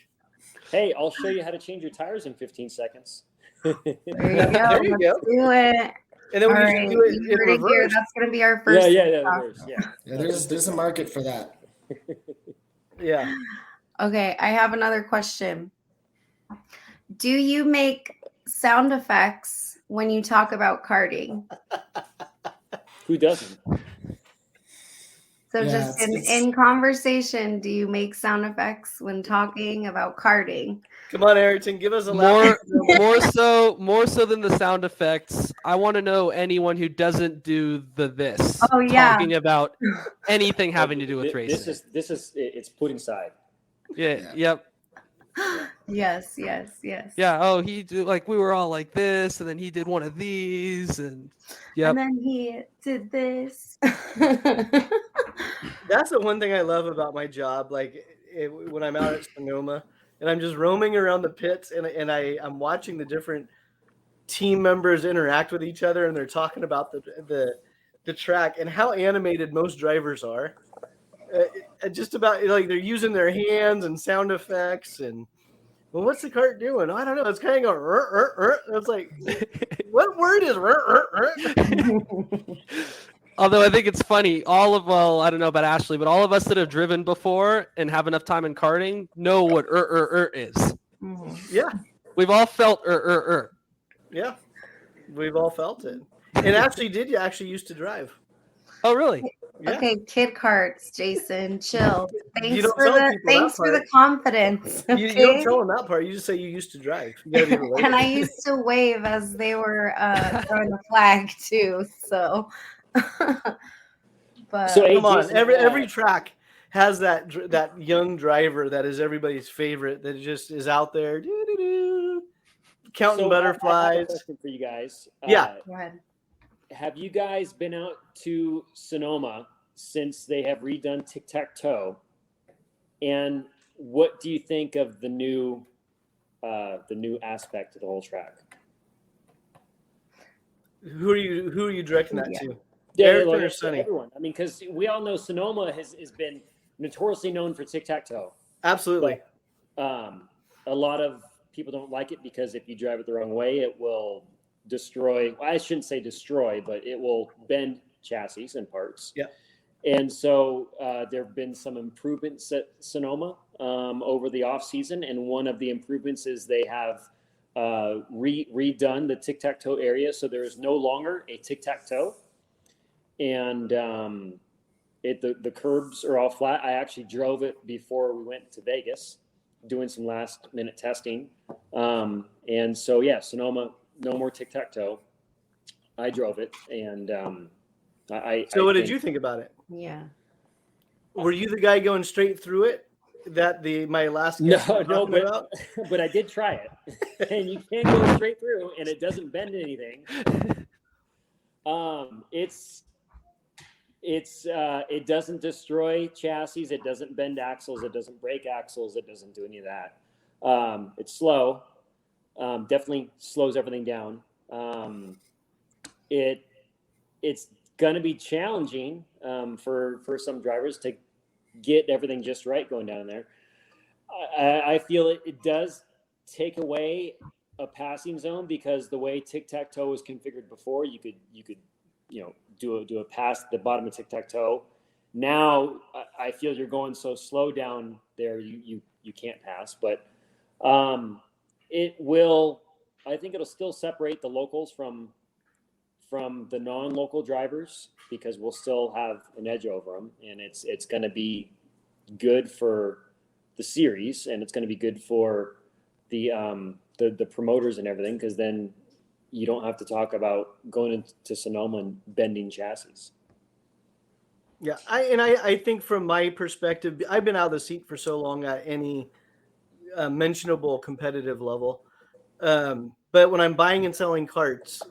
Hey, I'll show you how to change your tires in 15 seconds. There you go. There you go. Let's do it. And then we All can do it in reverse. here. That's gonna be our first. Yeah. There's a market for that. Yeah. Okay, I have another question. Do you make sound effects when you talk about karting? Who doesn't? So Yeah, just it's- in conversation, do you make sound effects when talking about karting? Come on, Ayrton, give us a More so than the sound effects. I want to know anyone who doesn't do this. Oh, yeah. Talking about anything having to do with racing. This is it's pudding side. Yeah. Yep. Yes. Yeah. Oh, he did like we were all like this, and then he did one of these, and yep. And then he did this. That's the one thing I love about my job. Like when I'm out at Sonoma and I'm just roaming around the pits and I'm watching the different team members interact with each other and they're talking about the track and how animated most drivers are. Just about like they're using their hands and sound effects and well, what's the cart doing? I don't know. It's kind of going. It's like, what word is? Although I think it's funny, I don't know about Ashley, but all of us that have driven before and have enough time in karting know what is. Mm-hmm. Yeah. We've all felt Yeah. We've all felt it. And actually, did you actually used to drive? Oh, really? Yeah. Okay, kid carts, Jason, chill. You Thanks don't for tell the people that for the part. confidence. You don't tell them that part. You just say you used to drive. You gotta be related. And I used to wave as they were throwing the flag too. So, but So, hey, Come on, Jason, every track has that young driver that is everybody's favorite that just is out there counting so butterflies. I have a question for you guys. Yeah. go ahead. Have you guys been out to Sonoma since they have redone tic-tac-toe? And what do you think of the new aspect of the whole track? Who are you directing that to? Yeah, Ayrton like, or Sonny? everyone. I mean, because we all know Sonoma has been notoriously known for tic-tac-toe. Absolutely. But a lot of people don't like it because if you drive it the wrong way, it will destroy. Well, I shouldn't say destroy, but it will bend chassis and parts. Yeah. And so there have been some improvements at Sonoma over the off season, and one of the improvements is they have redone the tic-tac-toe area, so there is no longer a tic-tac-toe, and the curbs are all flat. I actually drove it before we went to Vegas, doing some last minute testing, and so yeah, Sonoma, no more tic-tac-toe. I drove it, and So what did you think about it? Yeah. Were you the guy going straight through it? That my last No, guest was talking about? but I did try it, and you can go straight through, and it doesn't bend anything. It doesn't destroy chassis, it doesn't bend axles, it doesn't break axles, it doesn't do any of that. It's slow, definitely slows everything down. It's gonna be challenging for some drivers to get everything just right going down there. I feel it does take away a passing zone because the way tic-tac-toe was configured before, you could do a pass at the bottom of tic-tac-toe. Now I feel you're going so slow down there you can't pass, but it will. I think it'll still separate the locals from the non-local drivers because we'll still have an edge over them, and it's going to be good for the series, and it's going to be good for the promoters and everything, because then you don't have to talk about going into Sonoma and bending chassis. Yeah, I think from my perspective, I've been out of the seat for so long at any mentionable competitive level. But when I'm buying and selling carts,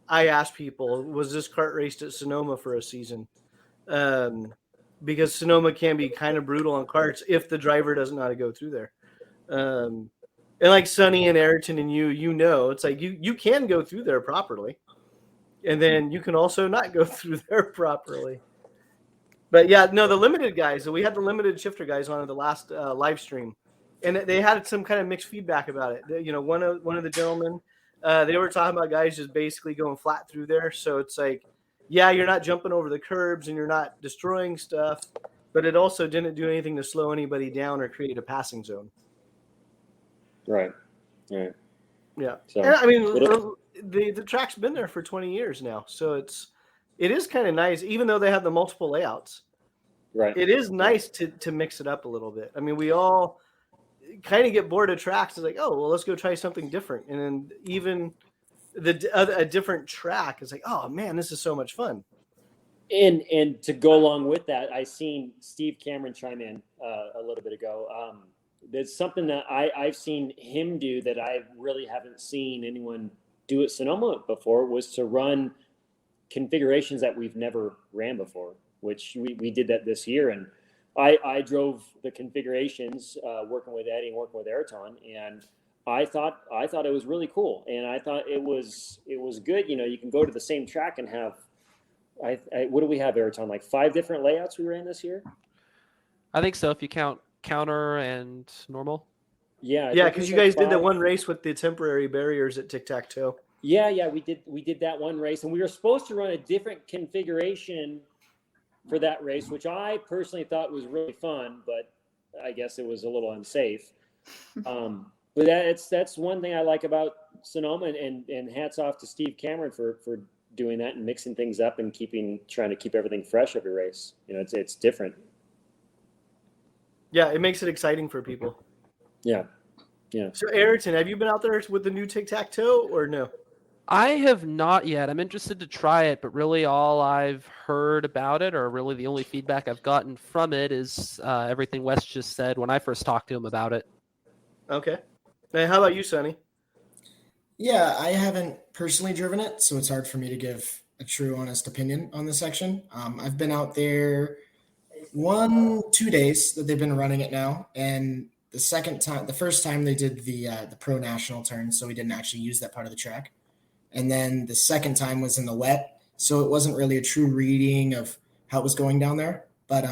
I ask people, was this kart raced at Sonoma for a season? Because Sonoma can be kind of brutal on carts if the driver doesn't know how to go through there. And like Sonny and Ayrton and it's like you can go through there properly. And then you can also not go through there properly. But yeah, no, the limited guys, we had the limited shifter guys on the last live stream. And they had some kind of mixed feedback about it. One of the gentlemen, they were talking about guys just basically going flat through there. So it's like, yeah, you're not jumping over the curbs and you're not destroying stuff, but it also didn't do anything to slow anybody down or create a passing zone. Right. Right. Yeah. So And, I mean, it'll- the track's been there for 20 years now, so it is kind of nice, even though they have the multiple layouts. right. It is nice to mix it up a little bit. I mean, we all kind of get bored of tracks. It's like, oh, well, let's go try something different. And then even a different track is like, oh man, this is so much fun. And to go along with that, I seen Steve Cameron chime in a little bit ago. There's something that I've seen him do that I really haven't seen anyone do at Sonoma before, was to run configurations that we've never ran before, which we did that this year. And I drove the configurations, working with Eddie and working with Ayrton, and I thought it was really cool, and I thought it was good. You know, you can go to the same track and have what do we have, Ayrton? Like 5 different layouts we ran this year. I think so, if you count counter and normal. Yeah, Yeah, because you guys did that one race with the temporary barriers at Tic Tac Toe. Yeah, we did that one race, and we were supposed to run a different configuration for that race, which I personally thought was really fun, but I guess it was a little unsafe. But that's one thing I like about Sonoma, and hats off to Steve Cameron for doing that and mixing things up and trying to keep everything fresh every race. You know, it's different. Yeah, it makes it exciting for people. Yeah. So, Ayrton, have you been out there with the new Tic Tac Toe or no? I have not yet. I'm interested to try it, but really all I've heard about it, or really the only feedback I've gotten from it, is everything Wes just said when I first talked to him about it. Okay. Now, how about you, Sonny? Yeah, I haven't personally driven it, so it's hard for me to give a true, honest opinion on the section. I've been out there 1-2 days that they've been running it now, and the first time they did the pro national turn, so we didn't actually use that part of the track, and then the second time was in the wet, so it wasn't really a true reading of how it was going down there. But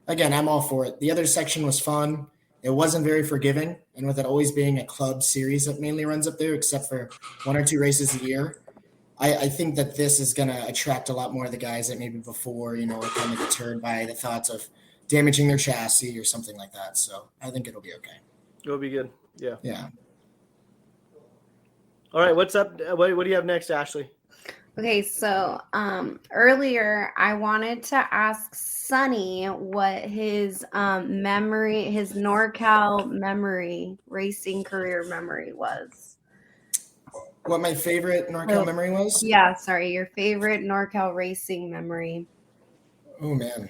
again, I'm all for it. The other section was fun. It wasn't very forgiving, and with it always being a club series that mainly runs up there, except for 1 or 2 races a year, I think that this is going to attract a lot more of the guys that maybe before, are kind of deterred by the thoughts of damaging their chassis or something like that. So I think it'll be okay. It'll be good. Yeah. Yeah. All right. What's up? What do you have next, Ashley? Okay, so earlier I wanted to ask Sonny what his his NorCal memory, racing career memory was. What my favorite NorCal memory was? Yeah, sorry, your favorite NorCal racing memory. Oh man,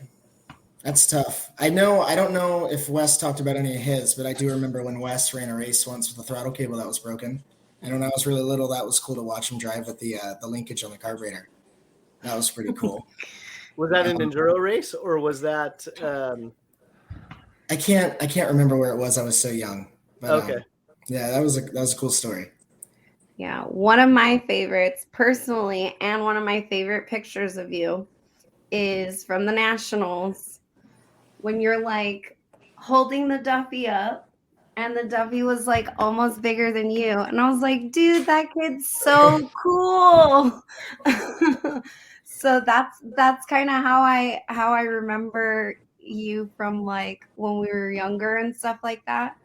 that's tough. I don't know if Wes talked about any of his, but I do remember when Wes ran a race once with a throttle cable that was broken. And when I was really little, that was cool to watch him drive with the linkage on the carburetor. That was pretty cool. Was that an enduro race, or was that? I can't remember where it was. I was so young. But, okay. Yeah, that was a cool story. Yeah, one of my favorites personally, and one of my favorite pictures of you is from the Nationals when you're like holding the Duffy up. And the Duffy was like almost bigger than you. And I was like, dude, that kid's so cool. So that's kind of how I remember you from like when we were younger and stuff like that.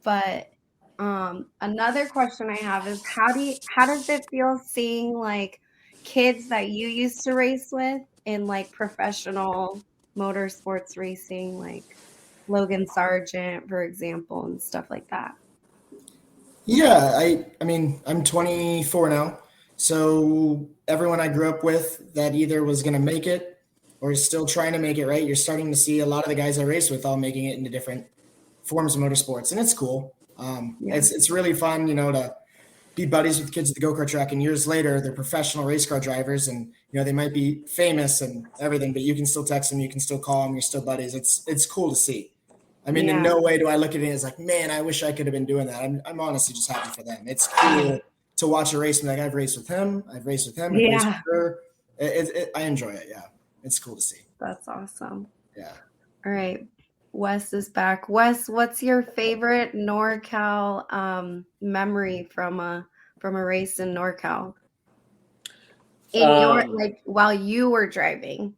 But another question I have is how does it feel seeing like kids that you used to race with in like professional motorsports racing, like Logan Sargent, for example, and stuff like that? Yeah, I mean, I'm 24 now. So everyone I grew up with that either was going to make it or is still trying to make it, right? You're starting to see a lot of the guys I race with all making it into different forms of motorsports, and it's cool. It's really fun, to be buddies with kids at the go-kart track, and years later they're professional race car drivers, and they might be famous and everything, but you can still text them, you can still call them, you're still buddies. It's cool to see. I mean, in no way do I look at it as like, man, I wish I could have been doing that. I'm honestly just happy for them. It's cool to watch a race and like I've raced with him, I've raced with her. I enjoy it. Yeah, it's cool to see. That's awesome. Yeah. All right, Wes is back. Wes, what's your favorite NorCal memory from a race in NorCal? In your while you were driving.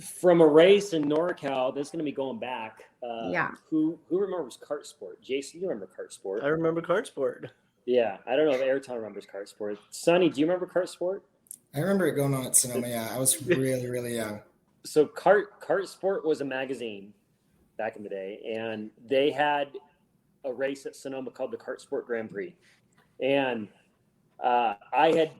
From a race in NorCal, that's going to be going back. Yeah. Who remembers Kart Sport? Jason, you remember Kart Sport? I remember Kart Sport. Yeah, I don't know if Ayrton remembers Kart Sport. Sonny, do you remember Kart Sport? I remember it going on at Sonoma. Yeah, I was really, really young. So Kart Sport was a magazine back in the day, and they had a race at Sonoma called the Kart Sport Grand Prix. And I had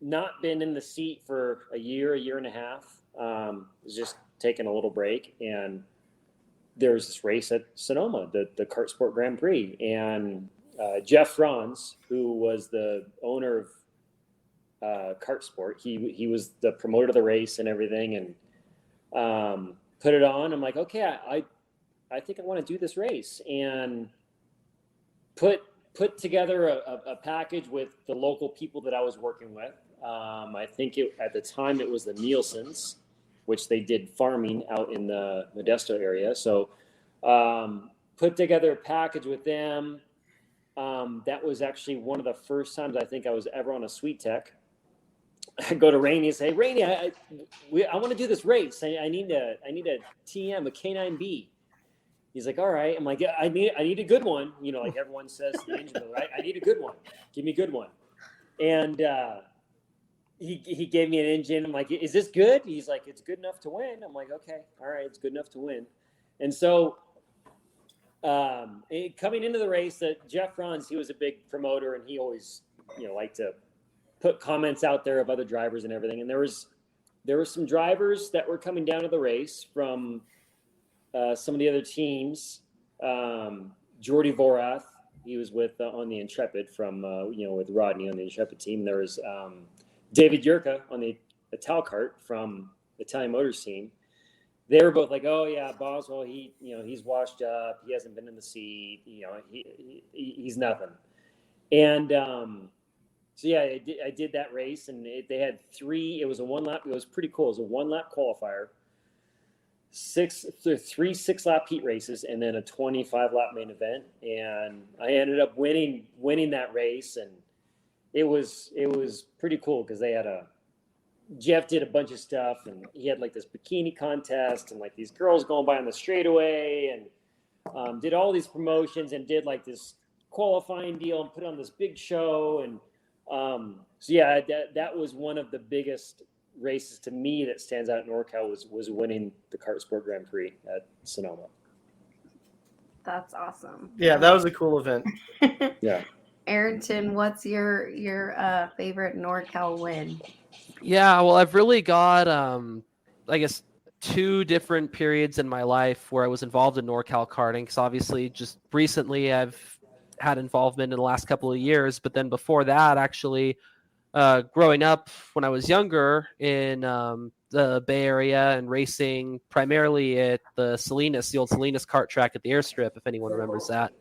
not been in the seat for a year and a half. Was just taking a little break, and there's this race at Sonoma, the Kart Sport Grand Prix, and Jeff Franz, who was the owner of Kart Sport, he was the promoter of the race and everything, and put it on. I'm like, okay, I think I want to do this race, and put together a package with the local people that I was working with. I think at the time it was the Nielsen's, which they did farming out in the Modesto area. So put together a package with them. That was actually one of the first times I think I was ever on a Sweet Tech. I go to Rainey and say, Rainey, I want to do this race. I need a TM, a K9B. He's like, all right. I'm like, yeah, I need a good one. You know, like everyone says, the engine builder, right? I need a good one. Give me a good one. And he gave me an engine. I'm like, is this good? He's like, it's good enough to win. I'm like, okay, all right, it's good enough to win. And so coming into the race, Jeff Franz, he was a big promoter, and he always, liked to put comments out there of other drivers and everything. And there were some drivers that were coming down to the race from some of the other teams. Jordy Vorath, he was with on the Intrepid from with Rodney on the Intrepid team. There was David Yurka on the Italkart from Italian Motors team. They were both like, oh yeah, Boswell, he's washed up, he hasn't been in the seat, he's nothing. And so yeah, I did that race, and they had three. It was a one lap. It was pretty cool. It was a 1 lap qualifier, 3 6-lap heat races, and then a 25-lap main event. And I ended up winning that race, and it was pretty cool because they had Jeff did a bunch of stuff, and he had like this bikini contest, and like these girls going by on the straightaway, and did all these promotions, and did like this qualifying deal, and put on this big show. And so yeah, that was one of the biggest races to me that stands out in NorCal was winning the Kart Sport Grand Prix at Sonoma. That's awesome. Yeah, that was a cool event. Yeah. Ayrton, what's your favorite NorCal win? Yeah, well, I've really got, I guess, 2 different periods in my life where I was involved in NorCal karting. Because obviously, just recently, I've had involvement in the last couple of years. But then before that, actually, growing up when I was younger in the Bay Area and racing primarily at the old Salinas kart track at the airstrip, if anyone remembers that.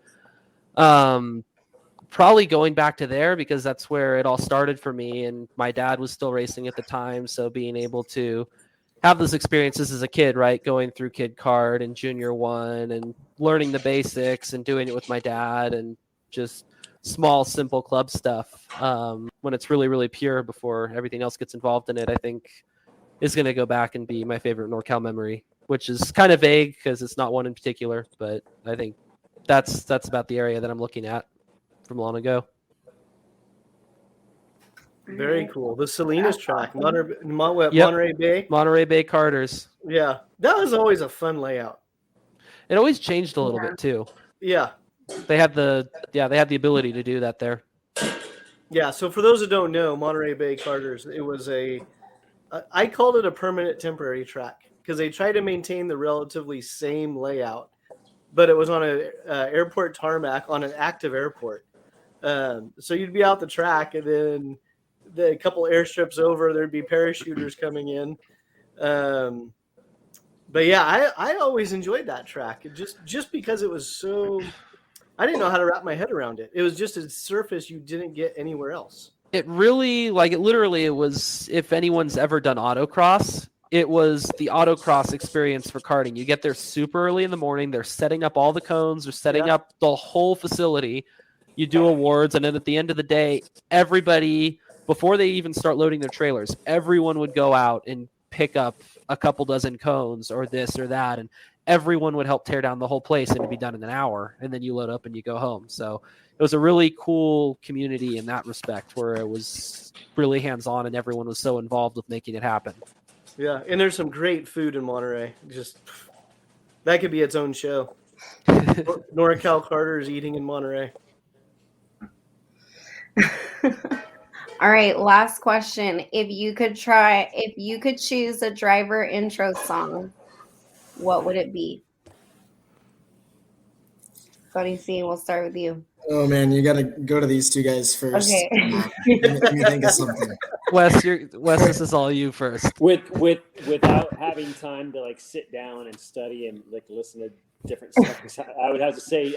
Probably going back to there because that's where it all started for me, and my dad was still racing at the time, so being able to have those experiences as a kid, right, going through Kid Kart and Junior 1 and learning the basics and doing it with my dad and just small, simple club stuff when it's really, really pure before everything else gets involved in it, I think is going to go back and be my favorite NorCal memory, which is kind of vague because it's not one in particular, but I think that's about the area that I'm looking at from long ago. Very cool. The Salinas track, Monterey Bay. Monterey Bay Karters. Yeah, that was always a fun layout. It always changed a little bit too. Yeah. They had the ability to do that there. Yeah, so for those who don't know, Monterey Bay Karters, it was I called it a permanent temporary track because they tried to maintain the relatively same layout, but it was on an airport tarmac on an active airport. So you'd be out the track, and then a couple airstrips over, there'd be parachuters coming in. But yeah, I always enjoyed that track. Just because it was so, I didn't know how to wrap my head around it. It was just a surface you didn't get anywhere else. It was, if anyone's ever done autocross, it was the autocross experience for karting. You get there super early in the morning. They're setting up all the cones. They're setting up the whole facility. You do awards, and then at the end of the day, everybody, before they even start loading their trailers, everyone would go out and pick up a couple dozen cones or this or that, and everyone would help tear down the whole place, and it'd be done in an hour, and then you load up and you go home. So it was a really cool community in that respect, where it was really hands-on and everyone was so involved with making it happen. Yeah, and there's some great food in Monterey. Just that could be its own show. NorCal Carter's eating in Monterey. All right, last question. If you could choose a driver intro song, what would it be? Sonny C, we'll start with you. Oh man, you got to go to these two guys first. Okay. Let me think of something. Wes, this is all you first. Without having time to like sit down and study and like listen to different stuff, I would have to say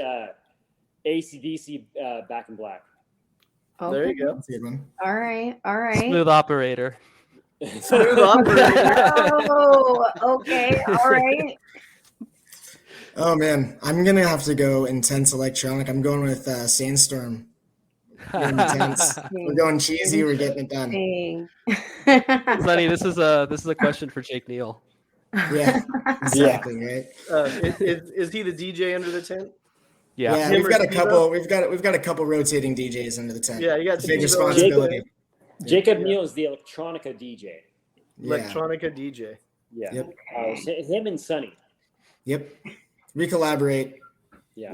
AC/DC, Back in Black. Okay. There you go. That's a good one. All right. Smooth operator. Smooth operator. Oh, okay. All right. Oh man, I'm gonna have to go intense electronic. I'm going with Sandstorm. We're intense. We're going cheesy. We're getting it done. Sonny, this is a question for Jake Neal. Yeah, exactly. Right. Is he the DJ under the tent? Yeah. We've got a couple. We've got a couple rotating DJs under the tent. Yeah, you got big Steve-O. responsibility. Jacob Neal is the electronica DJ. Electronica DJ. Yeah. Yep. Him and Sonny. Yep. We collaborate. Yeah.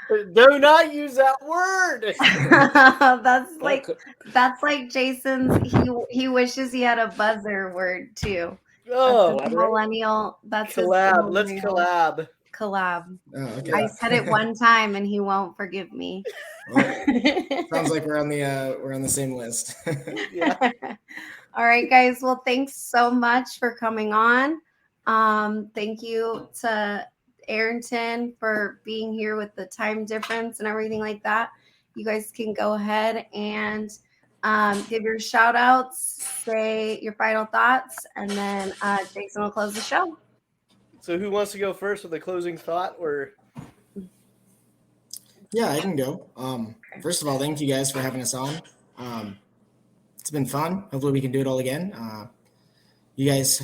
Do not use that word. that's like Jason's. He wishes he had a buzzer word too. Oh, millennial. That's collab. Let's collab. Collab. Oh, okay. I said it one time and he won't forgive me. Well, sounds like we're on the same list. Yeah. All right, guys. Well, thanks so much for coming on. Thank you to Ayrton for being here with the time difference and everything like that. You guys can go ahead and give your shout outs, say your final thoughts, and then Jason will close the show. So who wants to go first with a closing thought? Or Yeah, I can go. First of all, thank you guys for having us on. It's been fun. Hopefully we can do it all again. You guys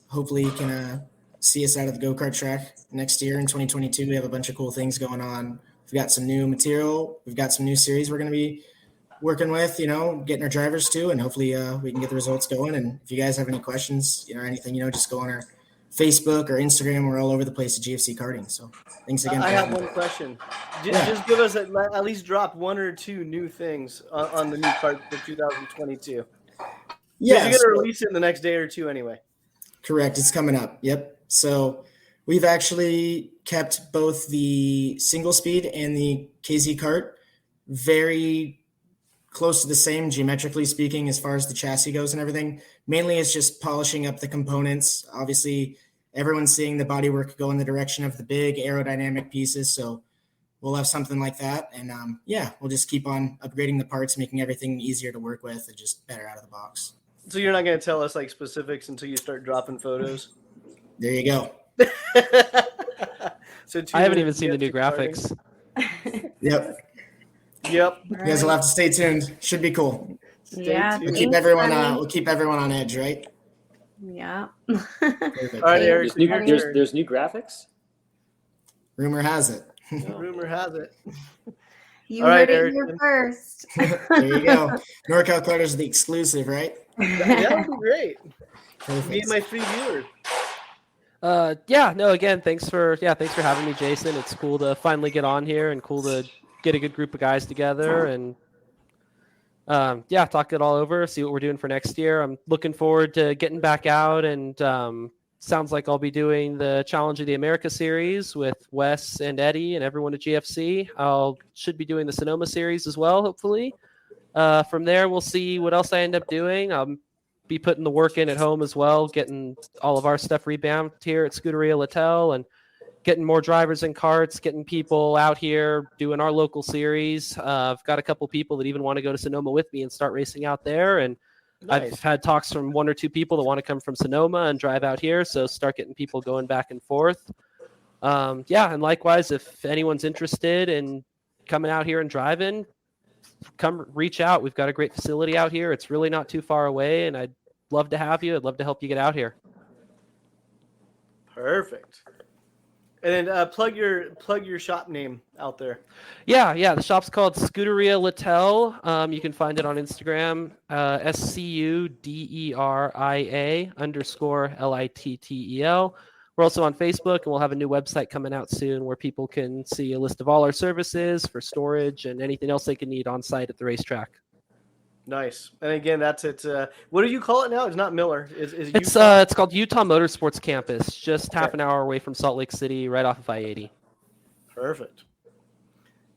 hopefully can see us out of the go-kart track next year in 2022. We have a bunch of cool things going on. We've got some new material. We've got some new series we're going to be working with, getting our drivers to, and hopefully we can get the results going. And if you guys have any questions, or anything, just go on our Facebook or Instagram. We're all over the place at GFC Karting. So thanks again. I have one question. Just give us at least drop one or two new things on the new kart for 2022. Yeah, you're going to release it in the next day or two anyway. Correct. It's coming up. Yep. So we've actually kept both the single speed and the KZ kart very close to the same, geometrically speaking, as far as the chassis goes and everything. Mainly it's just polishing up the components. Obviously, everyone's seeing the bodywork go in the direction of the big aerodynamic pieces. So we'll have something like that. And we'll just keep on upgrading the parts, making everything easier to work with and just better out of the box. So you're not going to tell us like specifics until you start dropping photos? There you go. So I haven't even seen the new graphics. Yep. Yep. You guys will have to stay tuned. Should be cool. Yeah. We'll keep everyone on edge, right? Yeah. Perfect. All right, Eric. There's new graphics? Rumor has it. Rumor has it. You heard it here first. There you go. NorCal Karting is the exclusive, right? That would be great. Perfect. Me and my 3 viewers. Again, thanks for having me, Jason. It's cool to finally get on here and cool to get a good group of guys together and talk it all over, see what we're doing for next year. I'm looking forward to getting back out, and sounds like I'll be doing the Challenge of the America series with Wes and Eddie and everyone at GFC. Should be doing the Sonoma series as well, hopefully. From there, we'll see what else I end up doing. Be putting the work in at home as well, getting all of our stuff revamped here at Scuderia Littel and getting more drivers in karts, getting people out here doing our local series. I've got a couple people that even want to go to Sonoma with me and start racing out there. And nice. I've had talks from 1 or 2 people that want to come from Sonoma and drive out here. So start getting people going back and forth. And likewise, if anyone's interested in coming out here and driving, come reach out. We've got a great facility out here. It's really not too far away, and I'd love to have you. I'd love to help you get out here. Perfect. And then plug your shop name out there. Yeah. The shop's called Scuderia Littel. You can find it on Instagram, SCUDERIA_LITTEL. We're also on Facebook, and we'll have a new website coming out soon where people can see a list of all our services for storage and anything else they can need on site at the racetrack. Nice. And again, that's it. What do you call it now? It's not Miller. It's called Utah Motorsports Campus, just half an hour away from Salt Lake City, right off of I-80. Perfect.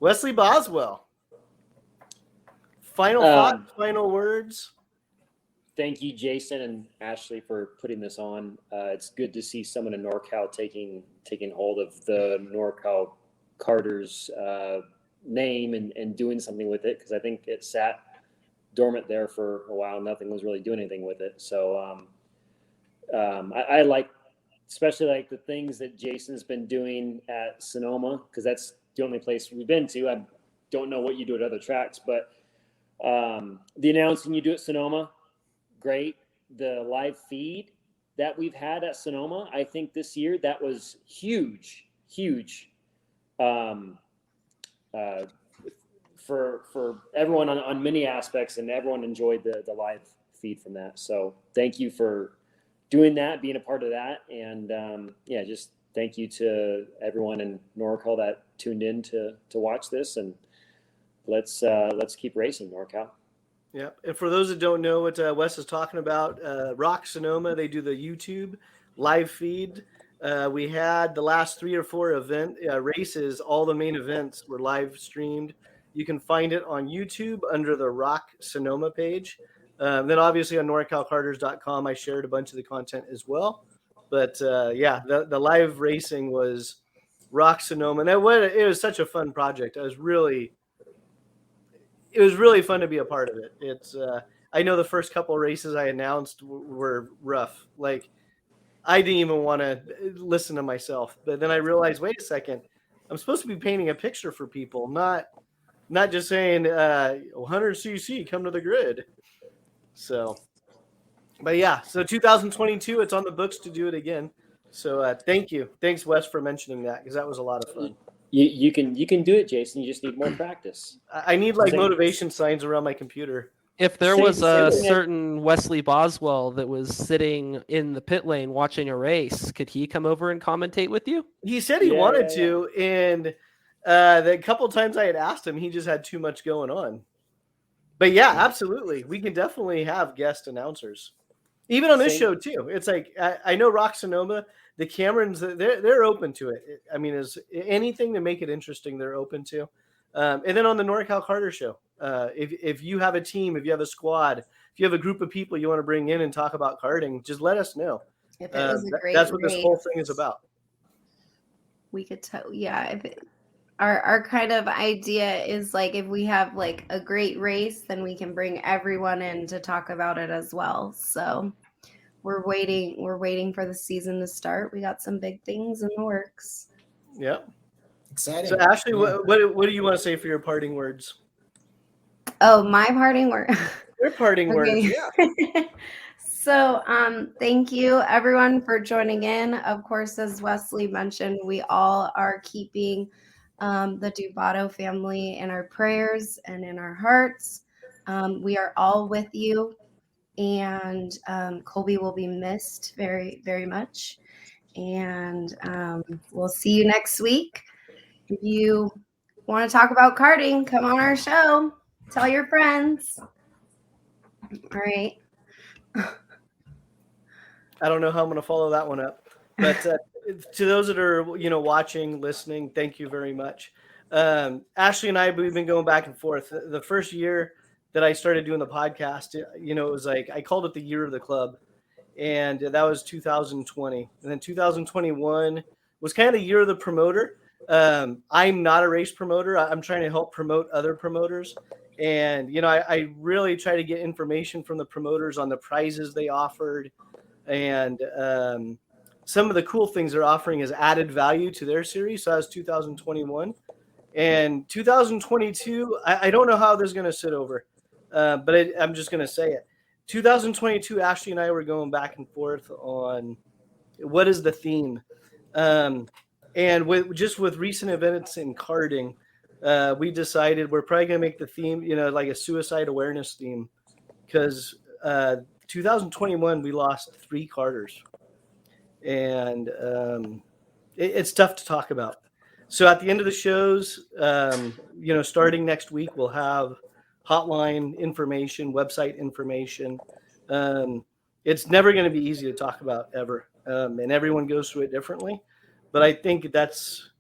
Wesley Boswell. Final thoughts, final words. Thank you, Jason and Ashley, for putting this on. It's good to see someone in NorCal taking hold of the NorCal Karters name and doing something with it, because I think it sat dormant there for a while. Nothing was really doing anything with it. So I like, especially like the things that Jason's been doing at Sonoma, because that's the only place we've been to. I don't know what you do at other tracks, but the announcing you do at Sonoma, great. The live feed that we've had at Sonoma, I think this year, that was huge. For everyone on many aspects, and everyone enjoyed the live feed from that. So thank you for doing that, being a part of that. And just thank you to everyone in NorCal that tuned in to watch this, and let's keep racing, NorCal. Yeah. And for those that don't know what Wes is talking about, Rock Sonoma, they do the YouTube live feed. We had the last 3 or 4 races, all the main events were live streamed. You can find it on YouTube under the Rock Sonoma page. Then obviously on NorCalKarters.com, I shared a bunch of the content as well. But the live racing was Rock Sonoma. And it was such a fun project. It was really fun to be a part of it. It's I know the first couple of races I announced were rough. Like, I didn't even want to listen to myself. But then I realized, wait a second, I'm supposed to be painting a picture for people, not just saying 100cc, come to the grid. So, but yeah, so 2022, it's on the books to do it again. So thank you. Thanks, Wes, for mentioning that, because that was a lot of fun. You can do it, Jason. You just need more practice. I need like motivation signs around my computer. If there was a certain Wesley Boswell that was sitting in the pit lane watching a race, could he come over and commentate with you? He said he wanted to, and the couple times I had asked him, he just had too much going on. But yeah, absolutely. We can definitely have guest announcers. Even on this show too. It's like, I know Rock Sonoma, the Camerons, they're open to it. I mean, is anything to make it interesting, they're open to. And then on the NorCal Karter show, if you have a team, if you have a squad, if you have a group of people you want to bring in and talk about karting, just let us know. If it was a great that's what race, this whole thing is about. We could tell, our kind of idea is like, if we have like a great race, then we can bring everyone in to talk about it as well. So we're waiting for the season to start. We got some big things in the works. Yep. Exciting. So Ashley, what do you want to say for your parting words? Oh, my parting word. Your parting words, yeah. So thank you everyone for joining in. Of course, as Wesley mentioned, we all are keeping the Dubato family in our prayers and in our hearts. We are all with you, and Colby will be missed very, very much. And we'll see you next week. If you want to talk about karting, come on our show. Tell your friends. All right. I don't know how I'm going to follow that one up, but to those that are watching, listening, thank you very much. Ashley and I, we've been going back and forth. The first year that I started doing the podcast, it was like I called it the year of the club, and that was 2020. And then 2021 was kind of the year of the promoter. I'm not a race promoter. I'm trying to help promote other promoters. And, I really try to get information from the promoters on the prizes they offered. And some of the cool things they're offering is added value to their series. So that was 2021. And 2022, I don't know how this is going to sit over, but I'm just going to say it. 2022, Ashley and I were going back and forth on what is the theme And with recent events in karting, we decided we're probably going to make the theme, like a suicide awareness theme, because 2021 we lost 3 karters, and it's tough to talk about. So at the end of the shows, starting next week, we'll have hotline information, website information. It's never going to be easy to talk about ever, and everyone goes through it differently. But I think that's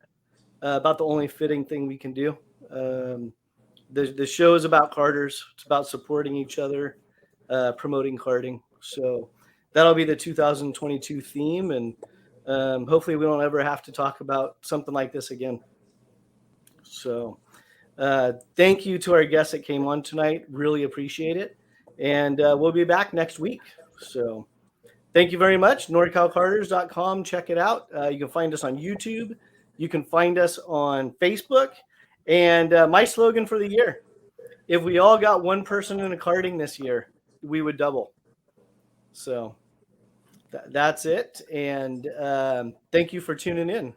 about the only fitting thing we can do. The show is about karters. It's about supporting each other, promoting karting. So that'll be the 2022 theme, and hopefully we don't ever have to talk about something like this again. So thank you to our guests that came on tonight. Really appreciate it. And we'll be back next week. So thank you very much. NorCalCarters.com. Check it out. You can find us on YouTube. You can find us on Facebook. And my slogan for the year, if we all got one person in a karting this year, we would double. So that's it. And thank you for tuning in.